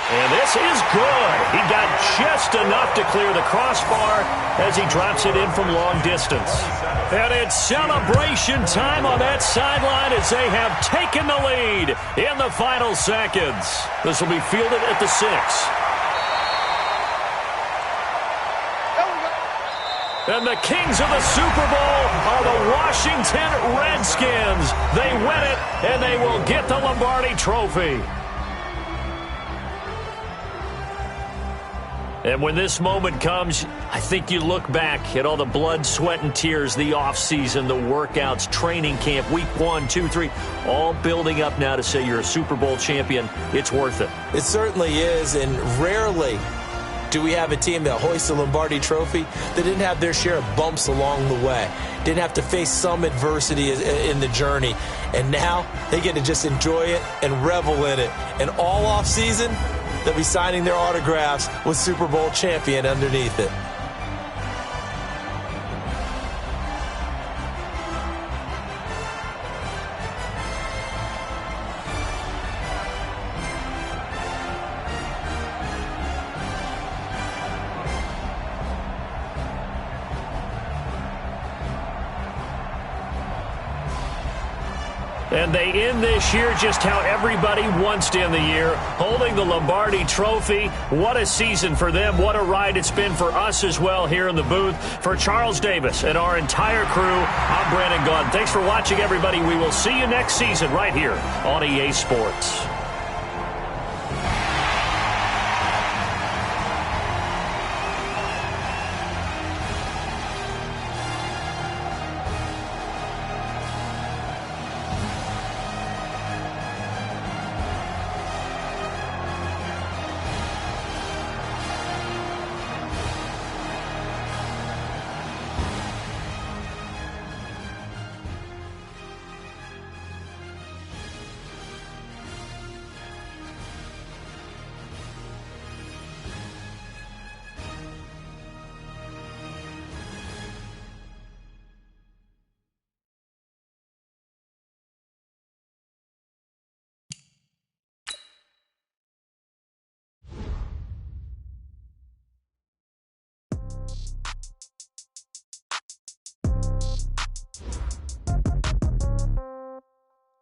And this is good. He got just enough to clear the crossbar as he drops it in from long distance. And it's celebration time on that sideline as they have taken the lead in the final seconds. This will be fielded at the 6. And the kings of the Super Bowl are the Washington Redskins. They win it, and they will get the Lombardi Trophy. And when this moment comes, I think you look back at all the blood, sweat, and tears, the offseason, the workouts, training camp, week 1, 2, 3, all building up now to say you're a Super Bowl champion. It's worth it. It certainly is, and rarely do we have a team that hoists a Lombardi Trophy that didn't have their share of bumps along the way, didn't have to face some adversity in the journey, and now they get to just enjoy it and revel in it. And all offseason, they'll be signing their autographs with Super Bowl champion underneath it. And they end this year just how everybody wants to end the year, holding the Lombardi Trophy. What a season for them. What a ride it's been for us as well here in the booth. For Charles Davis and our entire crew, I'm Brandon Gunn. Thanks for watching, everybody. We will see you next season right here on EA Sports.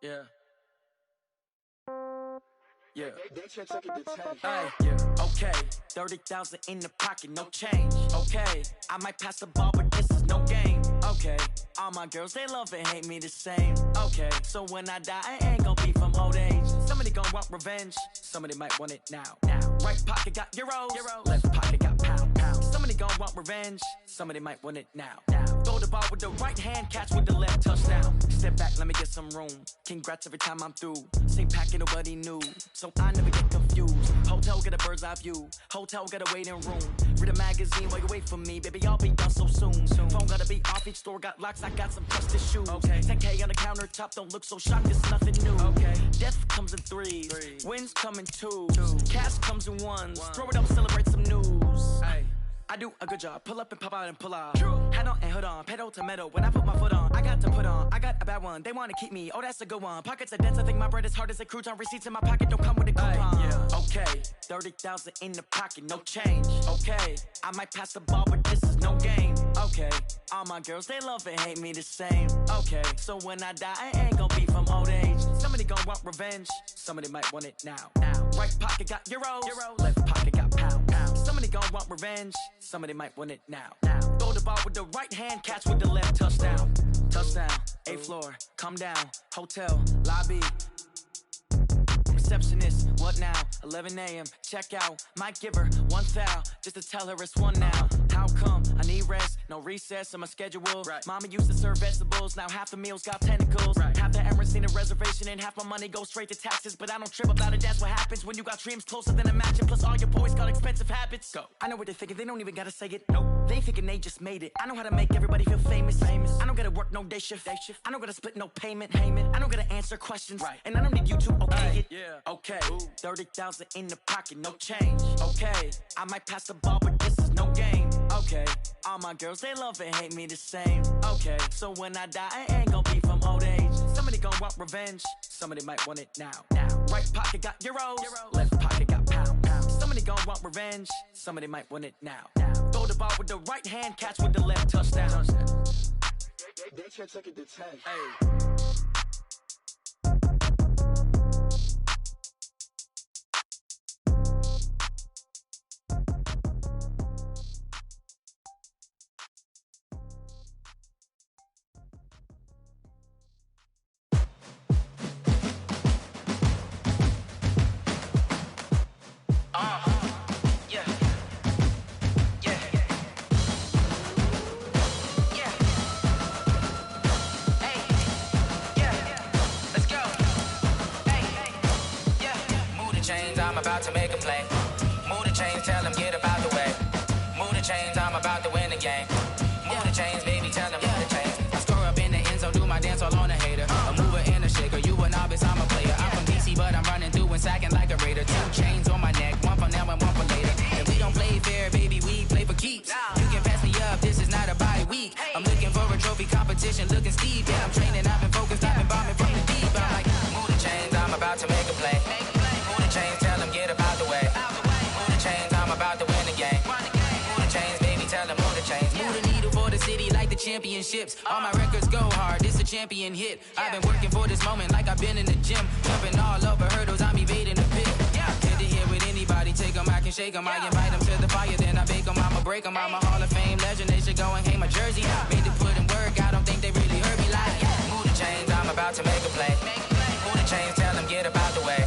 Yeah. Yeah. Hey, yeah. Okay. 30,000 in the pocket, no change. Okay. I might pass the ball, but this is no game. Okay. All my girls, they love and hate me the same. Okay. So when I die, I ain't gonna be from old age. Somebody gonna want revenge. Somebody might want it now. Right pocket got euros. Left pocket got pounds. Somebody gonna want revenge. Somebody might want it now. Throw the ball with the right hand, catch with the left, touchdown. Step back, let me get some room. Congrats every time I'm through. Same packet, nobody knew. So I never get confused. Hotel get a bird's eye view. Hotel get a waiting room. Read a magazine while you wait for me. Baby, I'll be done so soon. Phone gotta be off, each store got locks. I got some trusted shoes. Okay. 10K on the countertop, don't look so shocked, it's nothing new. Okay. Death comes in threes. Wins come in twos. Cash comes in ones. Throw it up, celebrate some news. Hey. I do a good job, pull up and pop out and pull off. Hat on and hood on, pedal to metal. When I put my foot on, I got to put on. I got a bad one, they wanna keep me. Oh, that's a good one. Pockets are dense, I think my bread is hard as a crouton. Receipts in my pocket don't come with a coupon. Yeah. Okay, 30,000 in the pocket, no change. Okay, I might pass the ball, but this is no game. Okay, all my girls, they love and hate me the same. Okay, so when I die, I ain't gonna be from old age. Somebody gonna want revenge, somebody might want it now. Right pocket got euros, left pocket got pounds. Somebody gonna want revenge, somebody might want it now. Throw the ball with the right hand, catch with the left, touchdown. Touchdown, 8th floor, come down, hotel, lobby. Receptionist, what now? 11 a.m., check out. Might give her one foul, just to tell her it's one now. How come? I need rest, no recess in my schedule. Right. Mama used to serve vegetables, now half the meals got tentacles. Right. Half the Emirates need a reservation and half my money goes straight to taxes. But I don't trip about it, that's what happens when you got dreams closer than a matching. Plus all your boys got expensive habits. Go. I know what they're thinking, they don't even gotta say it. Nope. They thinking they just made it. I know how to make everybody feel famous. I don't gotta work no day shift. I don't gotta split no payment. I don't gotta answer questions. Right. And I don't need you to okay it. Yeah. Okay. 30,000 in the pocket, no change. Okay. I might pass the ball, but this is no game. Okay. All my girls, they love and hate me the same. Okay. So when I die, I ain't gonna be from old age. Somebody gonna want revenge. Somebody might want it now. Right pocket got euros. Left pocket got pounds. Somebody gonna want revenge. Somebody might want it now. Throw the ball with the right hand, catch with the left, touchdown. They took it to 10. Hey. about to make a play. Move the chains, tell them get up out the way. Move the chains, I'm about to win the game. Move the chains, baby, tell them move the chains. I score up in the end zone, do my dance all on a hater. A mover and a shaker, you a novice, I'm a player. I'm from DC, but I'm running through and sacking like a raider. 2 chains on my neck, one for now and one for later. And we don't play fair, baby, we play for keeps. You can pass me up, this is not a bye week. I'm looking for a trophy competition, looking steep. Yeah, I'm training, I've been focused, I've been bombing from the deep. I'm like, move the chains, I'm about to make a play. Move the chains, tell them get up out the way. Move the chains, I'm about to win the game. Move the chains, baby, tell them move the chains. Move the needle for the city like the championships. All my records go hard, this a champion hit. I've been working for this moment like I've been in the gym. Jumping all over hurdles, I'm evading the pit. Good to hear with anybody, take them, I can shake them. I invite them to the fire, then I bake them, I'ma break them. I'm a Hall of Fame legend, they should go and hang my jersey. Made to put in work, I don't think they really heard me like. Move the chains, I'm about to make a play. Move the chains, tell them get up out the way.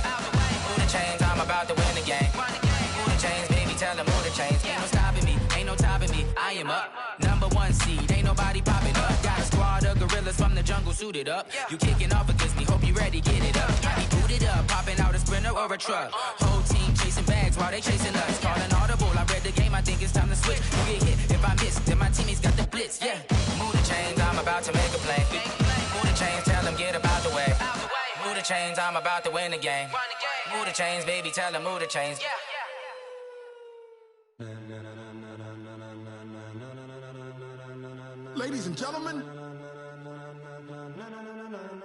Move the chains, I'm about to win the game. Move the chains, baby, tell them move the chains. Ain't no stopping me, ain't no topping me, I am up. #1 seed, ain't nobody popping up. Got a squad of gorillas from the jungle suited up. You kicking off against me, hope you ready, get it up. I be booted up, popping out a Sprinter or a truck. Whole team chasing bags while they chasing us. Calling audible, I read the game, I think it's time to switch. You get hit, if I miss, then my teammates got the blitz, yeah. Move the chains, I'm about to make a play. Move the chains, tell them get up out the way. Move the chains, I'm about to win the game. Move the chains, baby, tell them move the chains. Ladies and gentlemen,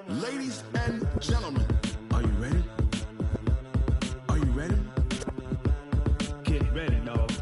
ladies and gentlemen, are you ready? Are you ready? Get ready, dog.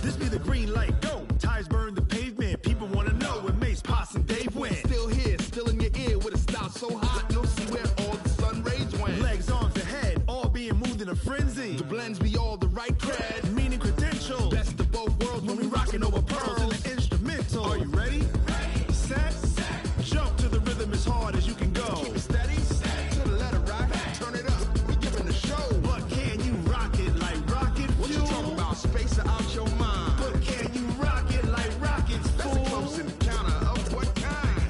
This be the green light, go. Tires burn the pavement. People wanna know where Mace, Potts, and Dave went. Still here, still in your ear with a style so hot, you'll see where all the sun rays went. Legs, arms, and head, all being moved in a frenzy. The blends be all the right cred, meaning credentials. Best of both worlds when we rockin' over pearls in the instrumental. Are you ready? Set, jump to the rhythm as hard as you can go. Keep it steady, to the letter right. Turn it up, we giving the show. But can you rock it like rocket fuel? What you talking about? Space out your mind. But can you rock it like rockets, fool? That's a close encounter of what kind?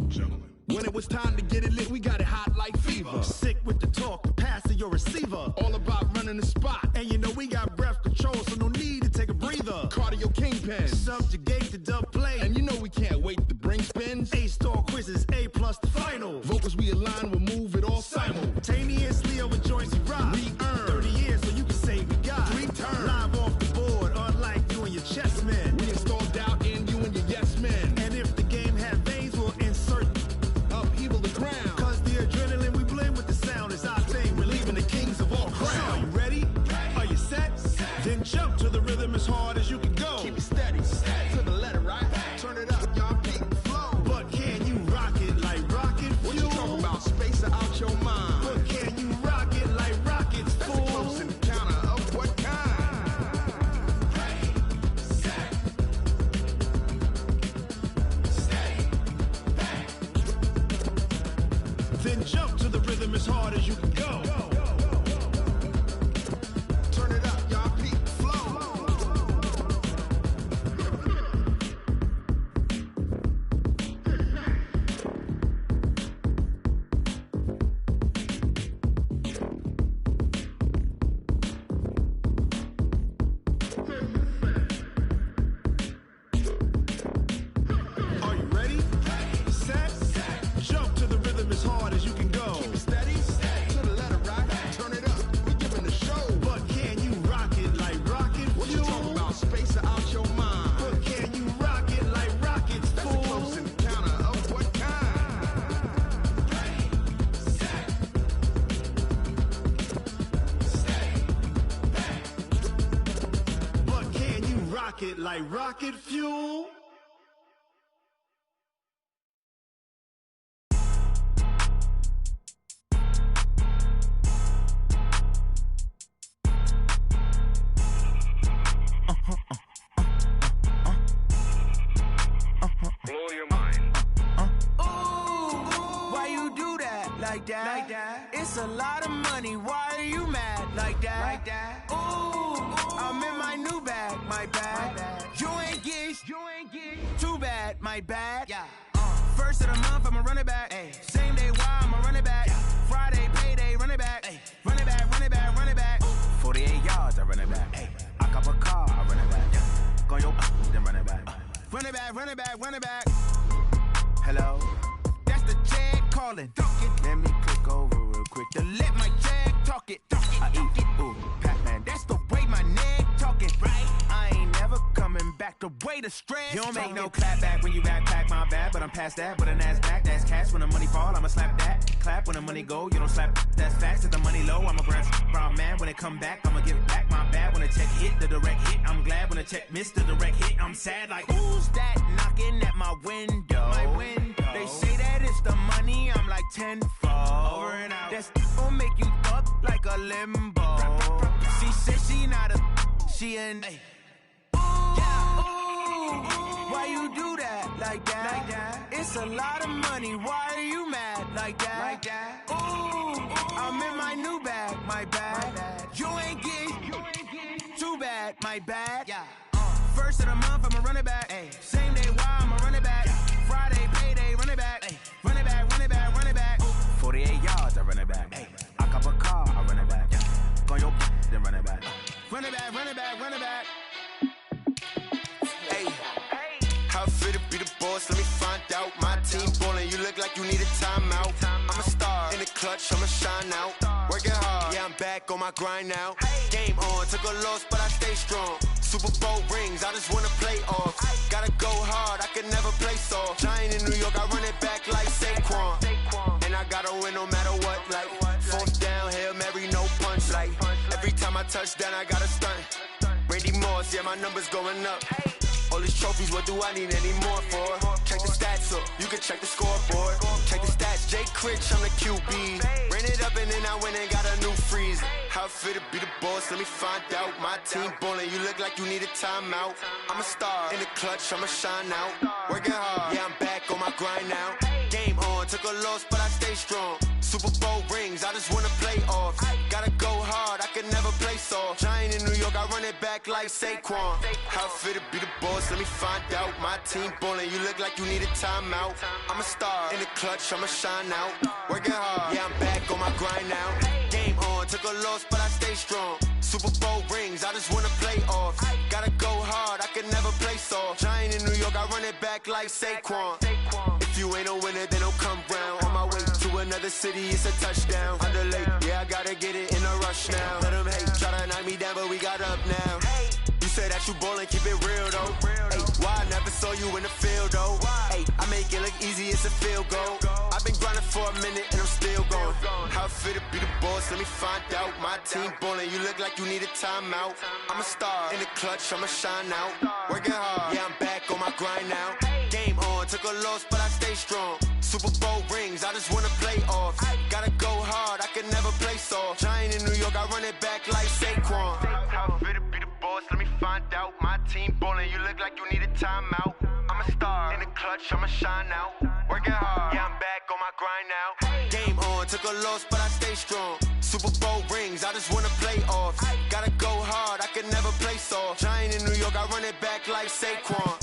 Gentlemen. When it was time to get it lit, we got it hot like fever. Sick with the talk, pass to your receiver. All about running the spot. And you know we got breath control, so no need to take a breather. Cardio kingpin, subjugate the dub play. And you know we can't wait to bring spins. A-star quizzes, A+ the final. Vocals we align, we'll move it all simultaneously over joints we rock. We earn 30 years, so you can say we got 3 turns. Live off the board, unlike you and your chess men. We install doubt in you and your yes men. And if the game had veins, we'll insert upheaval the crown. Cause the adrenaline we blend with the sound is our thing. We're leaving the kings of all crowns. Are you ready? Are you set? Then jump to the rhythm as hard as you can go. Keep it steady, to the letter right. Turn it up, y'all beat the flow. But can you rock it like rocket fuel? What you talking about? Space out your mind. But can you rock it like rockets, fool? That's a close encounter of what kind? Then jump to the rhythm as hard as you can go. Turn it up, y'all beat the flow. Are you ready? Set, jump to the rhythm as hard as you can go. Keep it steady, to the letter right. Turn it up, we giving the show. But can you rock it like rocket fuel? What you talking about? Space out your mind. But can you rock it like rockets, fool? That's a close encounter of what kind? But can you rock it like rocket fuel? Blow your mind. like that. It's a lot of money, why are you mad like that? Ooh, I'm in my new bag, my bad. You ain't get, too bad, my bad. First of the month, I'ma run it back. Same day, why I'ma run it back. Friday, payday, run it back. Run it back, run it back, run it back. 48 yards, I run it back. I cop a car, I run it back. Go yo, then run it back. Run it back, run it back, run it back. Hello, that's the Jag calling. Let me click over real quick to let my Jag talk it. I eat it, ooh, Pac-Man. That's the way my neck talking, right? I ain't never coming back the way the stress. You don't make no clap back when you backpack, my bad, but I'm past that. But a NASDAQ, that's cash. When the money fall, I'ma slap that. Clap when the money go, you don't slap. That's facts. If the money low, I'ma grab brown man. When it come back, I'ma give back my bad. When the check hit, the direct hit. I'm glad when the check missed the direct hit. I'm sad like, who's that knocking at my window? My window. They say that it's the money, I'm like tenfold. Over and out. That's gon' make you up like a limbo. She said she not a, she an. Ooh, why you do that like that? It's a lot of money, why are you mad like that? Ooh, I'm in my new bag, my bad. You ain't get, too bad, my bad. First of the month, I'ma run it back. Same day, why I'ma run it back. Friday, payday, run it back. Run it back, run it back, run it back. 48 yards, I run it back. I cop a car, I run it back. Go yo, then run it back. Run it back, run it back, run it back. Hey, how fit to be the boss? Let me find out. My team ballin', you look like you need a timeout. I'm a star in the clutch, I'ma shine out. Working hard, yeah, I'm back on my grind now. Game on, took a loss, but I stay strong. Super Bowl rings, I just wanna play off. Gotta go hard, I can never play soft. Giant in New York, I run it back like Saquon. And I gotta win no matter what, like fourth down, Hail Mary, no punch. Like every time I touch down, I gotta stunt. Randy Moss, yeah, my numbers going up. All these trophies, what do I need any more for? Check the stats up, you can check the scoreboard. Check the stats, Jay Critch, I'm the QB. Ran it up and then I went and got a new freeze. How fit to be the boss, let me find out. My team ballin', you look like you need a timeout. I'm a star in the clutch, I'ma shine out. Working hard, yeah, I'm back on my grind now. Game on, took a loss, but I stay strong. Super Bowl rings, I just wanna play off. Gotta go hard, I can never play soft. Giant in New York, I run it back like Saquon. How fit to be the boss, let me find out. My team ballin', you look like you need a timeout. I'm a star in the clutch, I'ma shine out. Working hard, yeah, I'm back on my grind now. Game on, took a loss, but I stay strong. Super Bowl rings, I just wanna play off. Gotta go hard, I can never play soft. Giant in New York, I run it back like Saquon. If you ain't a winner, then don't come round. On my way to another city, it's a touchdown. Underlay, yeah, I gotta get it in a rush now. Let them hate, try to knock me down, but we got up now. You say that you ballin', keep it real though. Hey, why I never saw you in the field though? Hey, I make it look easy, it's a field goal. I've been grinding for a minute and I'm still going. How fit to be the boss, let me find out. My team ballin', you look like you need a timeout. I'm a star in the clutch, I'ma shine out. Working hard, yeah, I'm back on my grind now. Game on, took a loss, but I stay strong. Super Bowl rings, I just wanna play off. Gotta go hard, I can never play soft. Giant in New York, I run it back like Saquon. How fit to be the boss, let me find out. My team ballin', you look like you need a timeout. I'm a star in the clutch, I'ma shine out. Working hard, yeah, I'm back on my grind now. Game on, took a loss, but I stay strong. Super Bowl rings, I just wanna play off. Gotta go hard, I can never play soft. Giant in New York, I run it back like Saquon.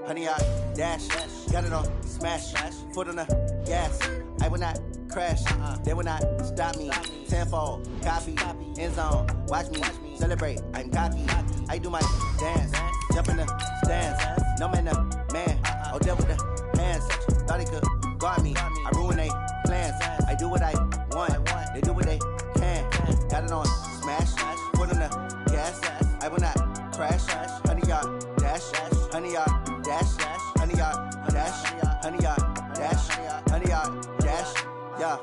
Honey, I dash, got it on smash, foot on the gas. I will not crash, they will not stop me. Tenfold, copy, end zone, watch me celebrate. I'm cocky, I do my dance, jump in the stands. No man, the man, oh devil with the hands. Thought he could guard me, I ruin they plans. I do what I want, they do what they can. Got it on smash, foot on the gas. I will not crash, honey, y'all dash, honey, y'all dash, honey, y'all dash, honey, y'all dash, honey, y'all dash, yeah.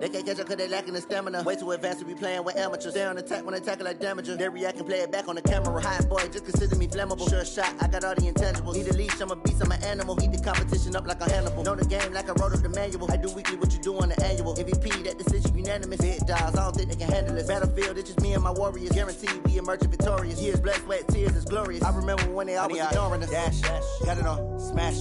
They can't catch up cause they lacking the stamina. Way too advanced to be playing with amateurs. Stay on attack when they tackle like damager. They react and play it back on the camera. Hot boy, just consider me flammable. Sure shot, I got all the intangibles. Need a leash, I'm a beast, I'm an animal. Heat the competition up like a Hannibal. Know the game like I wrote up the manual. I do weekly what you do on the annual. MVP, that decision unanimous. Big dogs, I don't think they can handle it. Battlefield, it's just me and my warriors. Guaranteed we emerging victorious. Years, blood, sweat, tears, it's glorious. I remember when they always ignoring us. Dash, got it on, smash,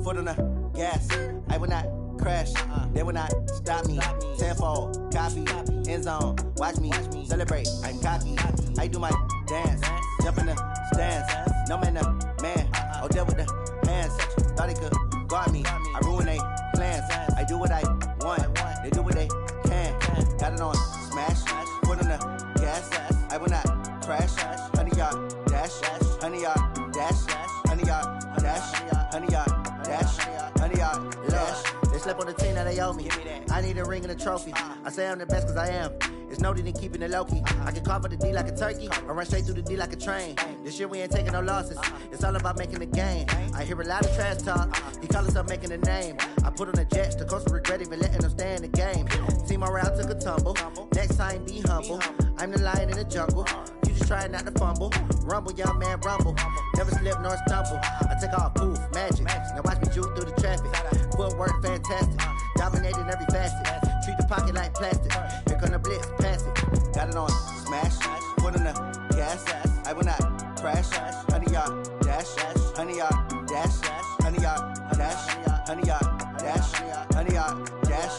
foot on the gas. I will not crash, they will not stop me. Tenfold, copy, end zone, watch me celebrate. I'm cocky, I do my dance, jump in the stands. No man, man, oh there with the hands. Thought he could guard me, I ruin they plans. I do what I want, they do what they can. Got it on, smash, foot on the gas. I will not crash, 100-yard dash, 100-yard dash, 100-yard dash, 100-yard dash, 100-yard dash. They slept on the team that they owe me. I need a ring and a trophy. I say I'm the best cause I am. It's noted in keeping it low-key. I can call for the D like a turkey, or run straight through the D like a train. This year we ain't taking no losses. It's all about making the game. I hear a lot of trash talk. He call himself making a name. I put on the Jets. The coach regret even letting them stay in the game. Team morale took a tumble. Next time be humble. I'm the lion in the jungle. You just trying not to fumble. Rumble, young man, rumble. Never slip nor stumble. I take off, poof, magic. Now watch me juke through the traffic. Footwork fantastic. Dominating every facet. Treat the pocket like plastic. Here come the blitz, pass it. Got it on, smash. Foot on the gas. I will not crash. 100-yard dash. 100-yard dash. 100-yard dash. 100-yard dash. 100-yard dash.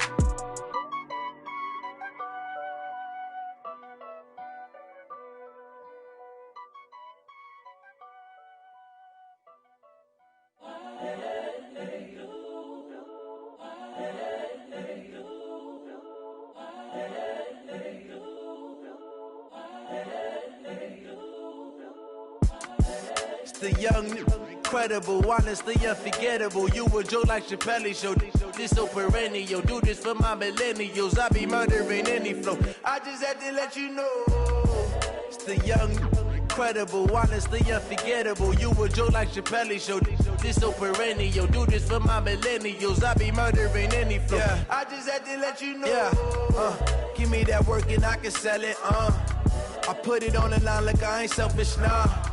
The young, incredible, honestly unforgettable. You a joke like Chappelle show. This so perennial. Do this for my millennials. I be murdering any flow. I just had to let you know. It's the young, incredible, honestly unforgettable. You a joke like Chappelle show. This so perennial. Do this for my millennials. I be murdering any flow. Yeah. I just had to let you know. Yeah. Give me that work and I can sell it. I put it on the line like I ain't selfish now.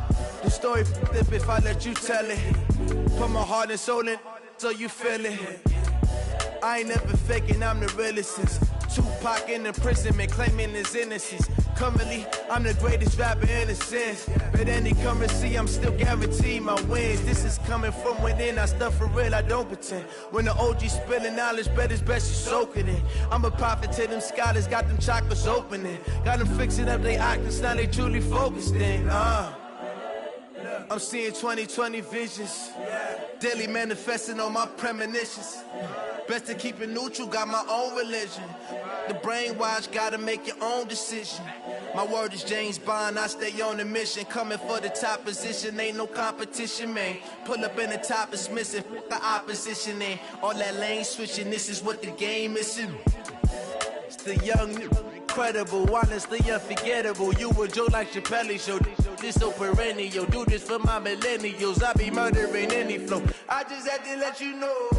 The story flip if I let you tell it. Put my heart and soul in so you feel it. I ain't never faking, I'm the realest since Tupac in imprisonment, claiming his innocence. Currently, I'm the greatest rapper in a sense. But any currency, I'm still guaranteed my wins. This is coming from within, I stuff for real, I don't pretend. When the OG spilling knowledge, bet it's best you soak it in. I'm a prophet to them scholars, got them chakras opening. Got them fixing up they octaves, now they truly focused in. I'm seeing 2020 visions. Daily manifesting on my premonitions. Best to keep it neutral, got my own religion. The brainwash, gotta make your own decision. My word is James Bond, I stay on a mission. Coming for the top position, ain't no competition, man. Pull up in the top is missing, fuck the opposition, and all that lane switching, this is what the game is. It's the young, incredible, honestly unforgettable. You a joke like Chappelle show. This so perennial. Do this for my millennials. I be murdering any flow. I just had to let you know.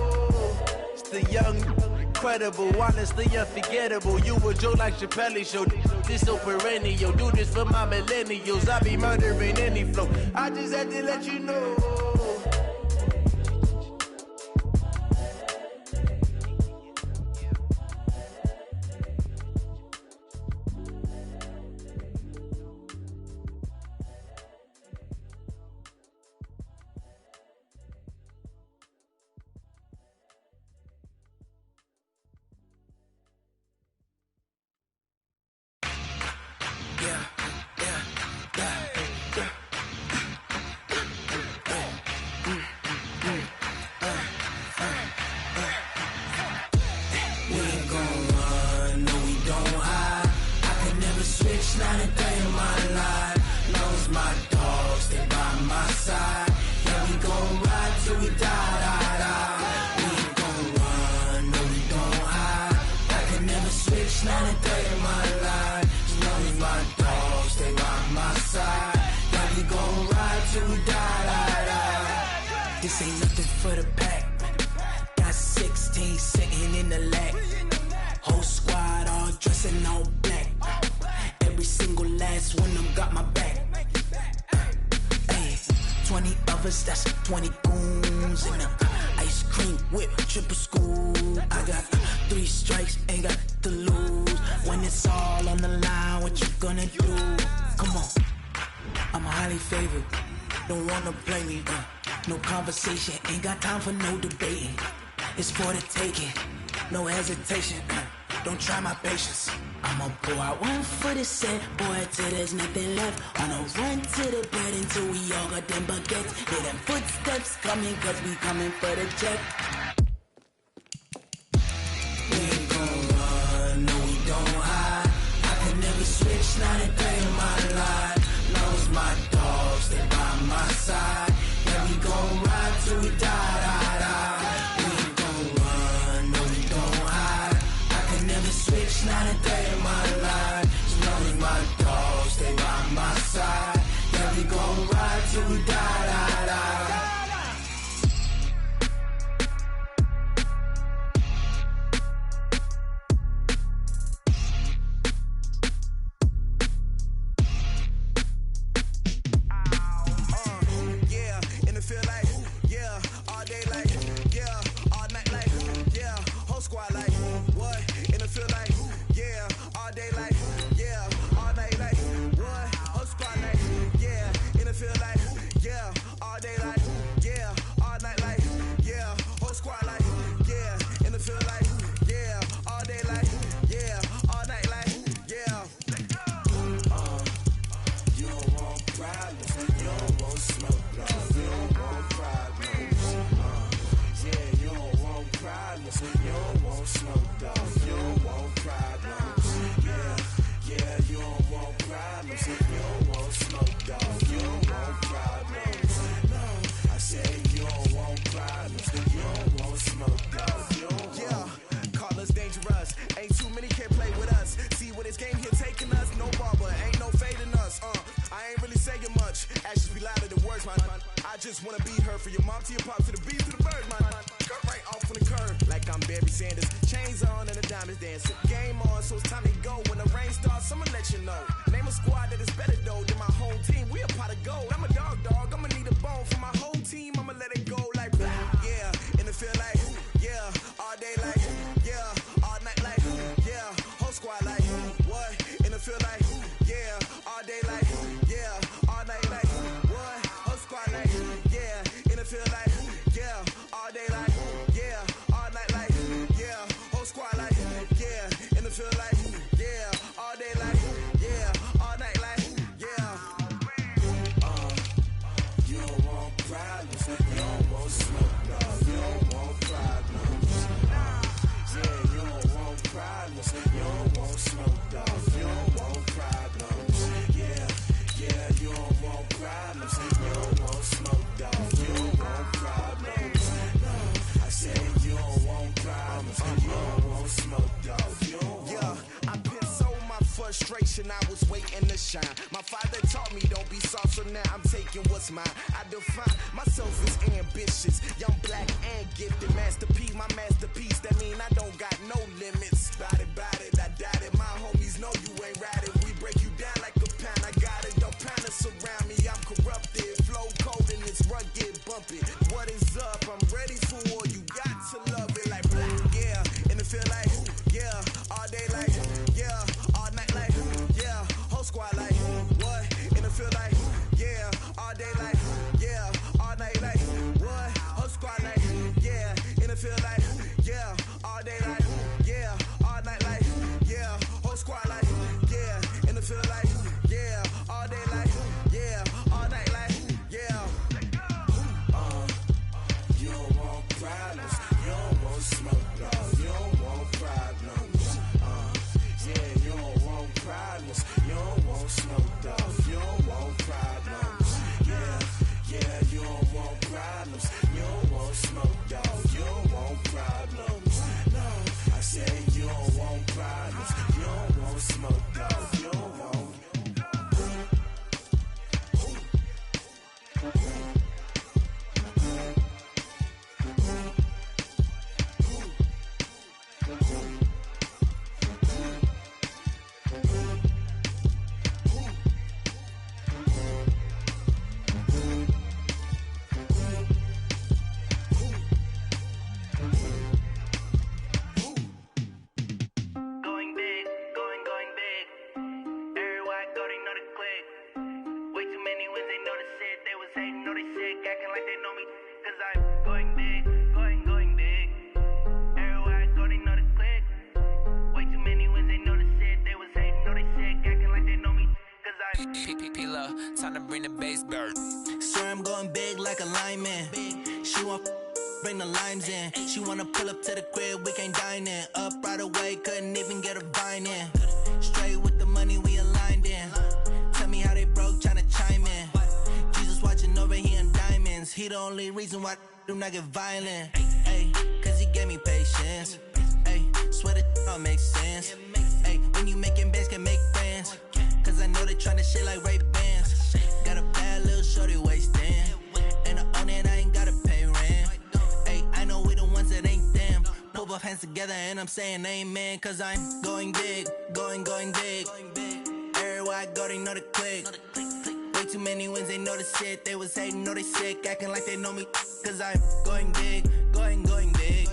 It's the young, incredible, honestly unforgettable. You a joke like Chappelle show. This so perennial. Do this for my millennials. I be murdering any flow. I just had to let you know. Not a day in my life. Knows my dogs, they by my side. Yeah, we gon' ride till we die. We ain't gon' run, no, we don't hide. I can never switch, not a day in my life. Knows my dogs, they by my side. Yeah, we gon' ride till we die. This ain't nothing for the pack. Got 16 sitting in the lag. Whole squad just when them got my back. Hey, 20 of us, that's 20 goons in the ice cream whip, triple scoop. I got 3 strikes, ain't got to lose. When it's all on the line, what you gonna do? Come on, I'm highly favored. Don't wanna play me, no conversation, ain't got time for no debating. It's for the taking, no hesitation, don't try my patience. I'ma pour out one for the set, boy, till there's nothing left. On a run to the bed until we all got them baguettes. Hear them footsteps coming, cause we coming for the check. We ain't gon' run, no we don't hide. I can never switch, not a day in my life. Knows my dogs, they by my side. Yeah, we gon' ride till we die, die, die. We ain't gon' run, no we don't hide. I can never switch, not a day in my life. As long as my dogs, they by my side. Yeah, we gon' ride till we die, die, die. I just wanna be her for your mom to your pop to the beat to the bird, man. Cut right off on the curb like I'm Barry Sanders. Chains on and the diamonds dancing. Game on, so it's time to go. When the rain starts, I'ma let you know. Name a squad that is better though than my home team. We a pot of gold. I'm a dog. I'ma need a bone for my whole team. I'ma let it go like yeah. And it feel like yeah. All day like yeah. All night like yeah. Whole squad like what? And it feel like yeah. All day like yeah. All night like what? Whole squad like yeah. And it feel like yeah. All day like yeah. All night like yeah. Whole squad like yeah. And it feel like yeah. All day like yeah. All night like yeah. You don't want problems, you don't want smoke, no. You don't want problems. Yeah, you don't want problems, you don't want smoke, dog. You don't want problems. Yeah, you don't want problems, you don't want smoke, dog. You don't want problems. No, I said you don't want problems, you don't want smoke, dog. You don't want. Yeah, I've been so my frustration, I was waiting to shine. My father taught me don't be soft, so now I'm taking what's mine. I define myself as ambitious, young, black, and gifted. Masterpiece, my masterpiece, that mean I don't got no limits. Bout it, I doubt it. My homies know you ain't right it. We break you down like a pound, I got it. Don't pound to surround me, I'm corrupted. Flow cold and it's rugged, bumpy. What is up? I'm ready for war, you got to love it like black, yeah. And it feel like, yeah, all day like, yeah, all night like, yeah, whole squad like, what? And it feel like, yeah, all day like, yeah, all night like, what? Whole squad like, yeah, and it feel like, yeah, all day like, yeah, all night like, yeah, whole squad like, yeah, and it feel like, yeah, all day like, yeah, bring the bass burn. Swear I'm going big like a lineman. She want bring the limes in. She wanna pull up to the crib, we can't dine in. Up right away, couldn't even get a vine in. Straight with the money we aligned in. Tell me how they broke, tryna chime in. Jesus watching over here in diamonds. He the only reason why I do not get violent. Ay, cause he gave me patience. Ay, swear that all makes sense. Ay, when you making bands, can make friends. Cause I know they tryna shit like Ray-Bans. Got a bad little shorty wasting. And I own it, I ain't gotta pay rent. Ay, I know we the ones that ain't them. Pull both hands together and I'm saying amen. Cause I'm going big, going big. Everywhere I go, they know the click. Way too many wins, they know the shit. They was hating, know they sick, acting like they know me. Cause I'm going big, going big.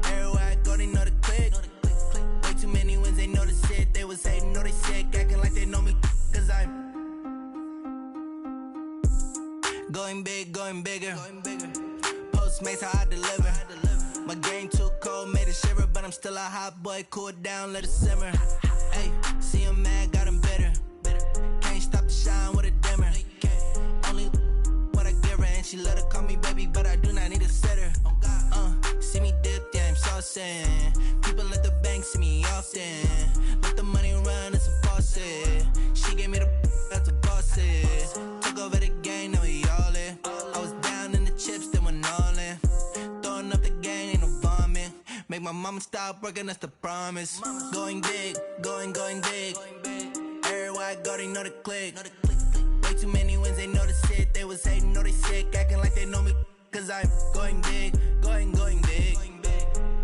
Everywhere I go, they know the click. Way too many wins, they know the shit. They was hating, know they sick, acting like they know me. Cause I'm going big, going bigger. Postmates, how I deliver. My game too cold, made it shiver. But I'm still a hot boy, cool it down, let it simmer. Hey, see him mad, got him bitter. Can't stop the shine with a dimmer. Only what I give her, and she let her call me baby, but I do not need a sitter. See me dip, yeah, I'm saucing. People at the bank see me often. Let the money run, it's a faucet. She gave me the that's a boss it. Took over the game, now we all in. I was down in the chips, then went all in. Throwing up the game, ain't no vomit. Make my mama stop working, that's the promise. Going big, going big. Everywhere I go, they know the click. Way too many wins, they know the shit. They was hating, know they sick, acting like they know me. Cause I'm going big, going big.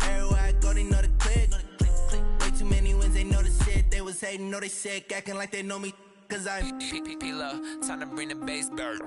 Everywhere I go, they know the click. Way too many wins, they know the shit. They was hating, know they sick, acting like they know me. Cause I'm P-P-P-Lo, time to bring the bass burn.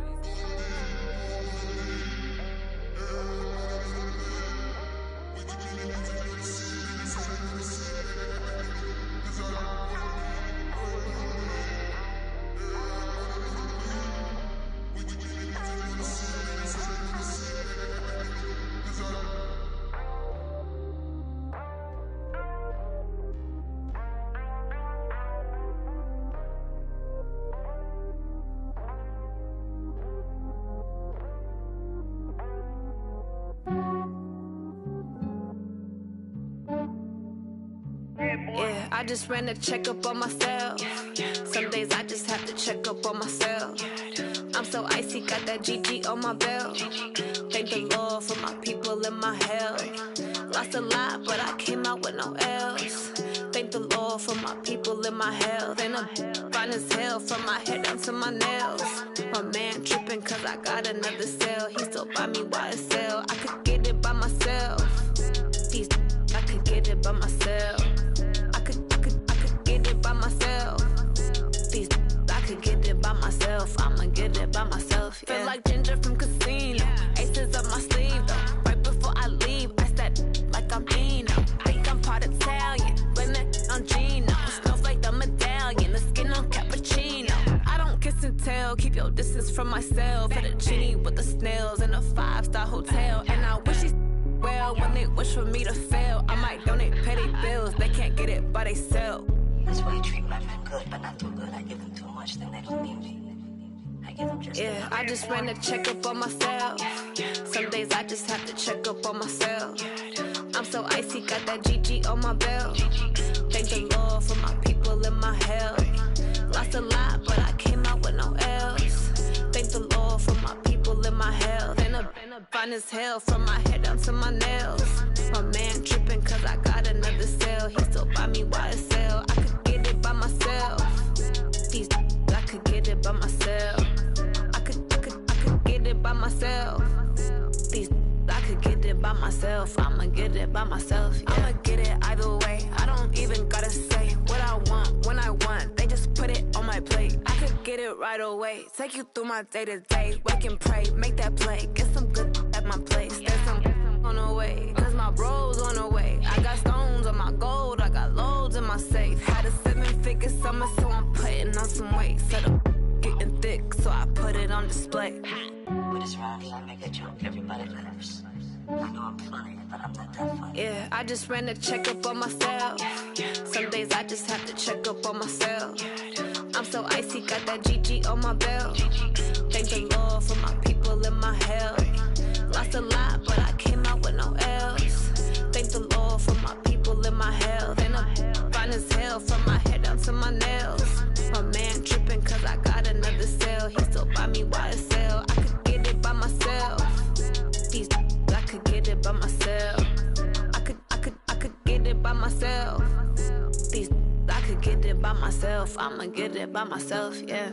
Yeah, I just ran a checkup on myself. Some days I just have to check up on myself. I'm so icy, got that GG on my belt. Thank the Lord for my people and my health. Lost a lot, but I came out with no L's. Thank the Lord for my people and my health. And I'm fine as hell from my head down to my nails. My man tripping cause I got another cell. He still buy me YSL. I could get it by myself. These I could get it by myself. I could get it by myself. These I could get it by myself. I'ma get it by myself. Yeah. Feel like Ginger from Casino. Aces up my sleeve though. Right before I leave, I step like I'm Dino. Think I'm part Italian, blame it on Gino. Snowflake the medallion, the skin on cappuccino. I don't kiss and tell, keep your distance from myself. At a genie with the snails in a 5-star hotel. And I wish he's well when they wish for me to fail. I might donate petty bills, they can't get it by they self. That's why you treat my friend good, but not too good. I give them too much, then they don't need me. I give them just yeah, I just ran a checkup on myself. Some days I just have to check up on myself. I'm so icy, got that GG on my belt. Thank the Lord for my people and my health. Lost a lot, but I came out with no L's. Thank the Lord for my people and my health. And I'm fine as hell from my head down to my nails. My man tripping cause I got another cell. He still buy me YSL. I could get it by myself. These I could get it by myself. I could get it by myself. These I could get it by myself. I'ma get it by myself. Yeah. I'ma get it either way. I don't even gotta say what I want when I want. They just put it on my plate. I could get it right away. Take you through my day to day. Wake and pray, make that play. Get some good at my place. There's some on the way. Cause my bro's on the way. I got stones on my gold. I got loads in my safe. Had a 7-figure summer, so I'm putting on some weight. Set up getting thick, so I put it on display. But it's around here, I make a joke, everybody laughs. I know I'm funny, but I'm not that funny. Yeah, I just ran a checkup on myself. Some days I just have to check up on myself. I'm so icy, got that GG on my belt. Thank the Lord for my people in my hell. Lost a lot, but I came out with no L's. Thank the Lord for my people in my health. And I'm fine as hell from my head down to my nails. My man tripping cause I got another cell. He still buy me YSL. I could get it by myself. These I could get it by myself. I could get it by myself. These I could get it by myself. I'ma get it by myself, yeah.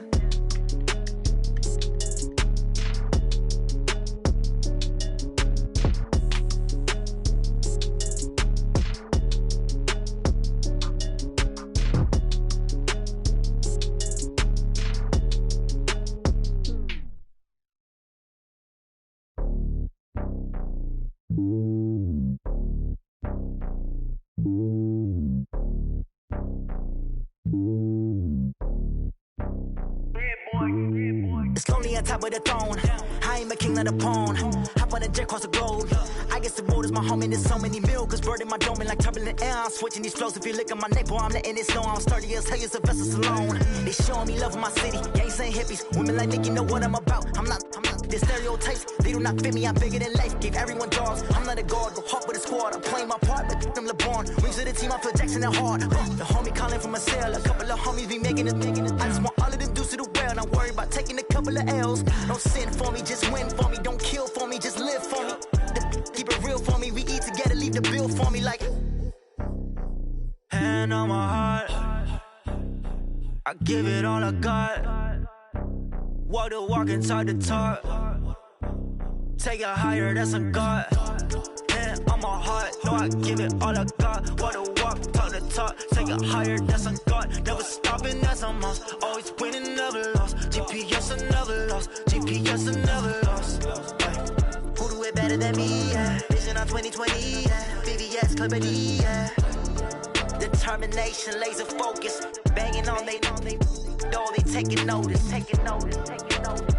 It's lonely on top of the throne. I ain't a king of the pawn. Hop on a jet across the globe. I guess the world is my home and there's so many milkers bird in my dome and like turbulent air. I'm switching these flows. If you look at my neck, boy, I'm letting it snow. I'm sturdy as hell, as a vessel alone. They showing me love in my city. Gangs ain't hippies. Women like Nicki know what I'm about. I'm not. The stereotypes, they do not fit me. I'm bigger than life. Gave everyone dogs. I'm not a guard, but hawk with a squad. I'm playing my part, but them LeBron. Rings of the team, I feel Jackson and hard. The homie calling from a cell. A couple of homies be making it. I just want all of them dudes to do well. Not worry about taking a couple of L's. Don't sin for me, just win for me. Don't kill for me, just live for me. Keep it real for me. We eat together, leave the bill for me like. Hand on my heart, I give it all I got. Walk the walk and talk the talk. Take it higher, that's a God. Hand on my heart, no, I give it all I got. Walk the walk, talk the talk. Take it higher, that's a God. Never stopping, that's a must. Always winning, never lost. GPS, I never lost. GPS, I never lost. Who do it better than me? Yeah. Vision on 2020. Yeah. VVS, Clippity. Yeah. Determination, laser focus. Banging on they know they taking notice. Taking notice. Taking notice.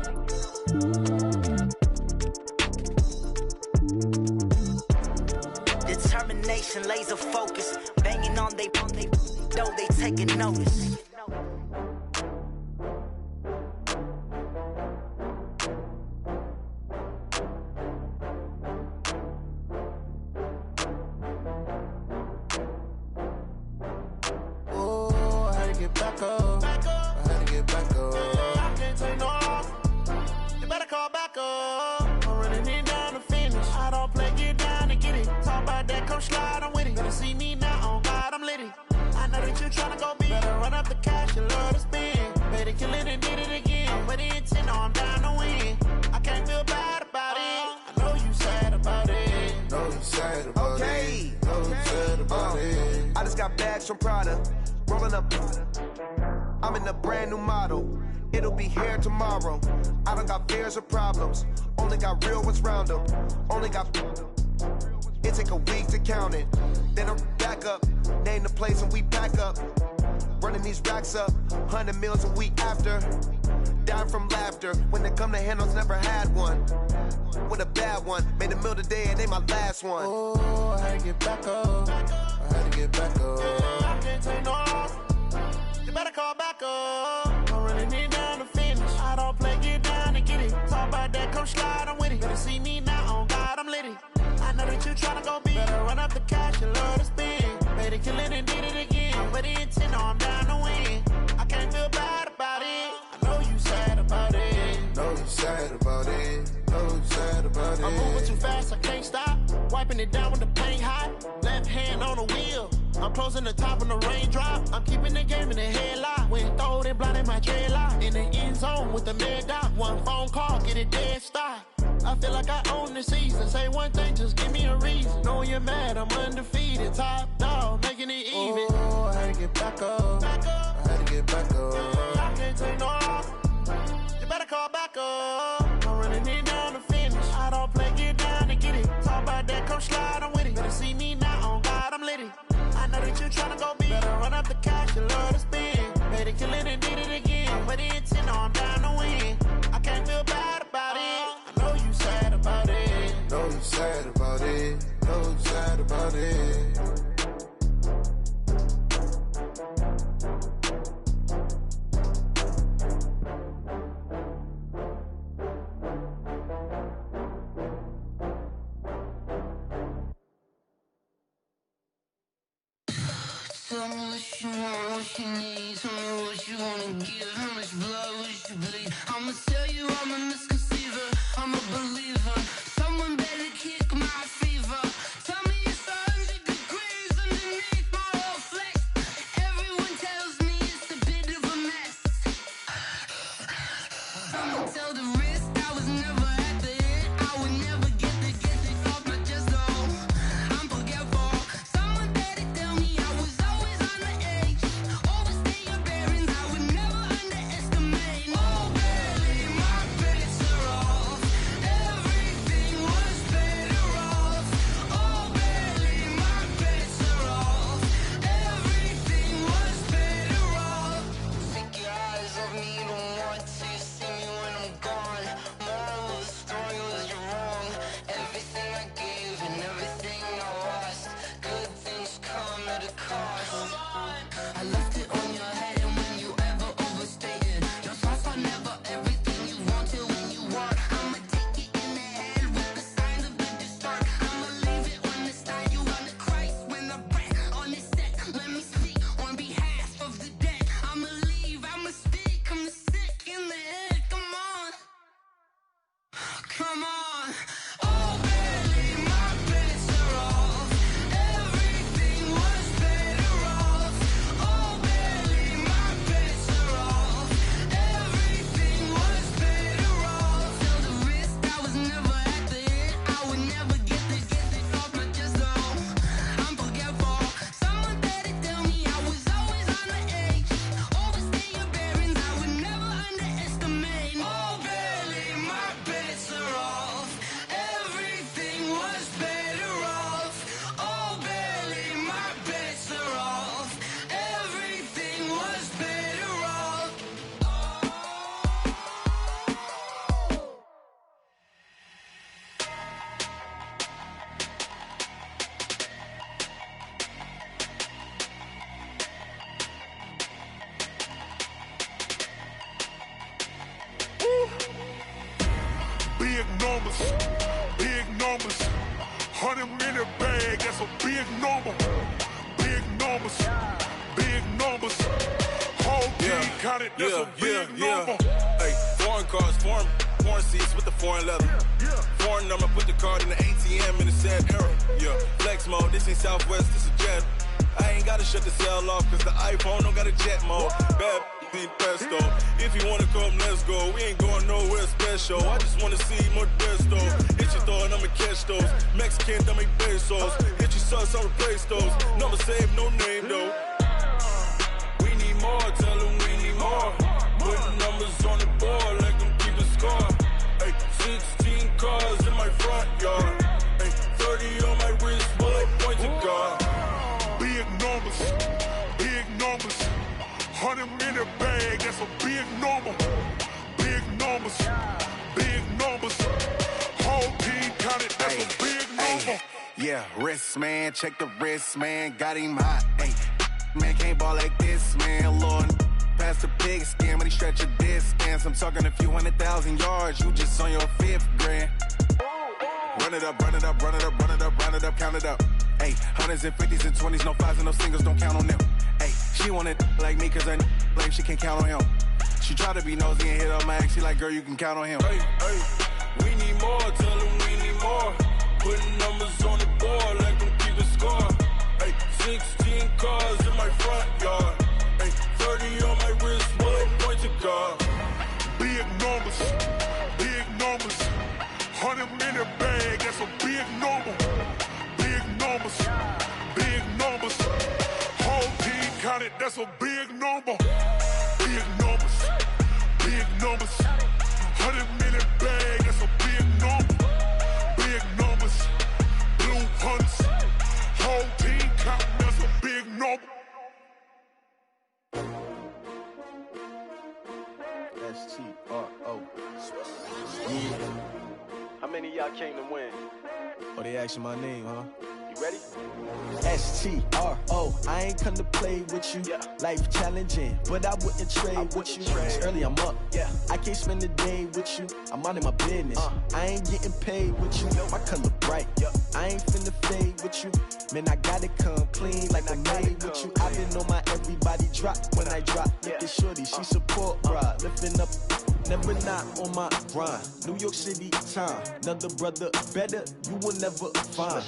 Determination, laser focus. Banging on they know they taking notice. Get back up. I had to get back up. I can't take no loss. You better call back up. I'm running it down to finish. I don't play, get down to get it. Talk about that, come slide, I'm with it. Better see me now, on God, I'm litty. I know that you tryna go big. Better run up the cash, you love to spend. Better kill it and did it again. I'm with the intent, no, I'm down to win. I can't feel bad about it. I know you sad about it. Know you sad about it. Know you sad about it. I just got bags from Prada. Rolling up, I'm in a brand new model. It'll be here tomorrow. I don't got fears or problems. Only got real ones round them. Only got. It take a week to count it. Then I'm back up. Name the place and we pack up. Running these racks up. 100 meals a week after. Dying from laughter. When they come to handles, never had one. With a bad one. Made a meal today and they my last one. Oh, I had to get back up. I had to get back up. I can't take no loss. You better call back up. I'm running it down to finish. I don't play, get down to get it. Talk about that, come slide, I'm with it. Better see me now, on God, I'm litty. I know that you tryna go big. Better run up the cash, you love to spend. Better kill it and did it again. I'm with the intent, no, I'm down to win. I can't feel bad about it. I know you sad about it. Know you sad about it. Know you sad about it. I'm moving too fast, I can't stop. Wiping it down with the paint hot. Left hand on the wheel. I'm closing the top when the raindrop. I'm keeping the game in the headlock. When throwed and blinded my dreadlock. In the end zone with the mad dot. One phone call, get it dead stop. I feel like I own the season. Say one thing, just give me a reason. Knowing you're mad, I'm undefeated. Top dog, making it even. Oh, I had to get back up. I had to get back up. I can't take no loss. You better call back up. I'm running it down to finish. I don't play, get down to get it. Talk about that, come slide, I'm with it. Better see me now, on God, I'm litty. I know that you tryna go big. Better run up the cash, you love to spend. Better kill it and did it again. I'm with the intent, no, I'm down to win. I can't feel bad about it. I know you sad about it. Know you sad about it. Know you sad about it. Tell me what you want, what you need. Tell me what you wanna give. How much blood would you bleed? I'ma tell you I'm a misconceiver. I'm a believer. Someone better kick my fever. Tell me it's 100 degrees underneath my whole flesh. Everyone tells me it's a bit of a mess. I'ma tell the risk I was never at the end. I would never get the off my chest though. I'm forgetful. Someone better tell me I was always on the edge. Overstay your bearings, I would never underestimate. Oh baby, my bets are off. Everything was better off. Oh baby, my bets are off. Everything was better off. Take your eyes off me, don't want to see me when I'm gone. Moral of the story was you're wrong. Everything I gave and everything I lost. Good things come at a cost. I left it on your head, and when you ever overstay it, your thoughts are never everything you want till when you want. I'ma take it in the head with the signs of the distort. I'ma leave it on the side. You on the Christ when the breath on this set. Let me speak on behalf of the dead. I'ma leave, I'ma speak. I'm the sick in the head. Come on, come on. Oh baby, my bets are off. Everything was better off. Oh baby, my bets are off. Everything was better off. Tell the risk I was never at the end. I would never get the off my chest though. I'm forgetful. Someone better tell me I was always on the edge. Overstay your bearings, I would never underestimate. Oh baby, my bets are off. Everything was better off. Oh baby, my bets are off. Everything was better off. Big numbers, big numbers. 100-minute bag, that's a big number. Big numbers, big numbers. Whole team counted, that's a big number. Hey, foreign cars, foreign seats with the foreign leather. Foreign number, put the card in the ATM in a sad era. Yeah, flex mode, this ain't Southwest, this is jet. I ain't gotta shut the cell off, cause the iPhone don't got a jet mode. Bad need pesto. If you wanna come, let's go. We ain't going nowhere special. I just wanna see more desto. Hit your thought, I'ma catch those. Mexican, don't make pesos. Hit your sauce, I'll replace those. Number save, no name though. We need more, tell them we need more. Putting numbers on the board, let them keep a score. Hey, 16 cars in my front yard. Hey, 30 on my wrist, bullet point to God. Big numbers, big numbers. 100-minute bag, that's a big number. Big numbers, big numbers. Whole team counted, that's a big number. Yeah, wrist man, check the wrist man, got him hot. Ay, man can't ball like this, man. Lord, past the pig skin when he stretch a distance. I'm talking a few 100,000 yards, you just on your 5th grand. Run it up, run it up, run it up, run it up, run it up, count it up. Ay, hundreds and 50s and 20s, no 5s and no singles, don't count on them. Ay, she wanted like me cause her lame, she can't count on him. She tried to be nosy and hit up my ex, she like, girl, you can count on him. Hey, hey, we need more, tell them we need more. Putting numbers on the board, let them keep a score. Hey, 16 cars in my front yard. Hey, 30 on my wrist, bullet point to God. Big numbers, big numbers. 100-minute bag, that's a big number. Big numbers, big numbers. Whole team counted, that's a big number. Big numbers, big numbers. 100-minute bag, that's a big number. Big numbers, blue hunts. Whole team counting, that's a big number. S-T-R-O. Yeah. How many of y'all came to win? Oh, they asking my name, huh? You ready? S-T-R-O, I ain't come to play with you. Life challenging, but I wouldn't trade with you. It's early, I'm up. I can't spend the day with you. I'm out of my business. I ain't getting paid with you. My color bright. I ain't finna fade with you. Man, I gotta come clean like I made with you. I been on my everybody drop when I drop. Look at shorty, she support, bruh. Lifting up, never not on my grind. New York City time, another brother better, you will never find.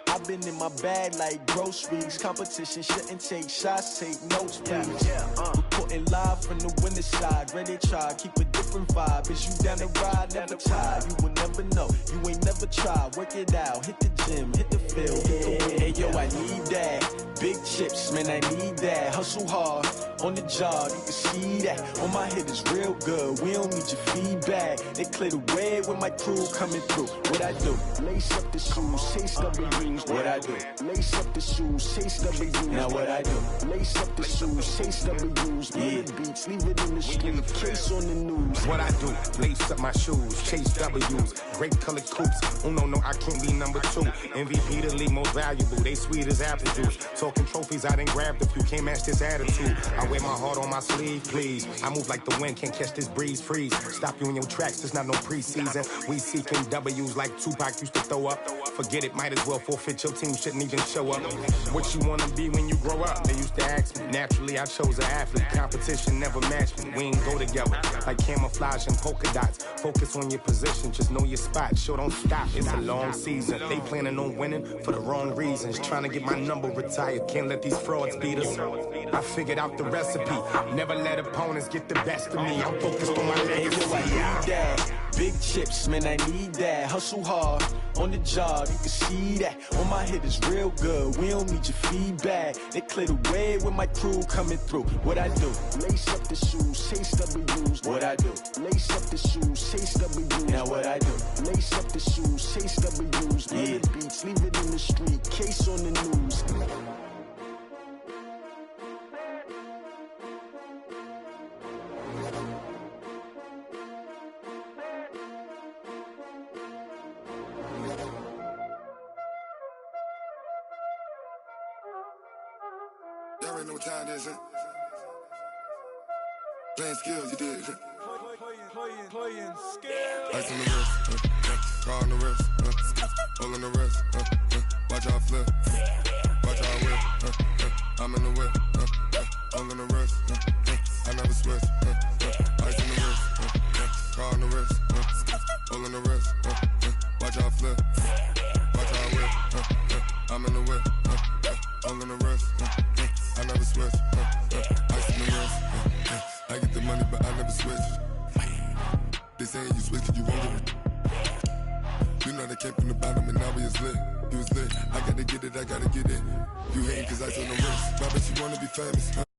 I've been in my bag like groceries. Competition shouldn't take shots, take notes, please. Reporting live from the winter side. Ready to try, keep a different vibe. Is you down the ride, never tired. You will never know, you ain't never tried. Work it out, hit the gym, hit the field, hit the hey, yo, I need that. Big chips, man, I need that. Hustle hard, on the job, you can see that. On my head is real good, we don't need your feedback. They clear the way with my crew coming through. What I do? Lace up the shoes, chase W's. What I do? Lace up the shoes, chase W's. Now what I do? Lace up the shoes, chase W's. The beats, leave it in the street, case on the news. What I do? Lace up my shoes, chase W's. Great colored coops. Oh no, I can't be number 2. MVP the league most valuable. They sweet as apple juice. Talking trophies, I done grabbed a few. Can't match this attitude. I wear my heart on my sleeve, please. I move like the wind, can't catch this breeze. Freeze. Stop you in your tracks. There's not no preseason. We seeking W's like Tupac used to throw up. Forget it, might as well forfeit. Your team shouldn't even show up. What you wanna be when you grow up? They used to ask me. Naturally, I chose an athlete. Competition never matched me. We ain't go together like camouflage and polka dots. Focus on your position, just know your spot. Sure, don't stop. It's a long season. They planning on winning for the wrong reasons. Trying to get my number retired. Can't let these frauds beat us. I figured out the recipe. Never let opponents get the best of me. I'm focused on my legacy. I need that. Big chips, man, I need that. Hustle hard, on the job, you can see that. On my head is real good, we don't need your feedback. They clear the way with my crew coming through. What I do? Lace up the shoes, chase W's. What I do? Lace up the shoes, chase W's. Now what I do? Lace up the shoes, chase W's. The beats, leave it in the street, case on the news. Y'all already know what time it is, huh? Playing skills, you did. Playing skills. Ice on the wrist, car on the wrist, hole on the wrist, watch how I flip, watch how I whip, I'm in the whip, hole on the wrist, I never switch, ice on the wrist, car on the wrist, hole on the wrist, watch how I flip, watch how I whip, I'm in the whip, hole on the wrist, I never switch, ice on the wrist, I get the money but I never switch. They saying you switch cause you won't get it. You know they came from the bottom and now we is lit. You was lit, I gotta get it, I gotta get it. You hating cause I on the wrist, but I bet you wanna be famous.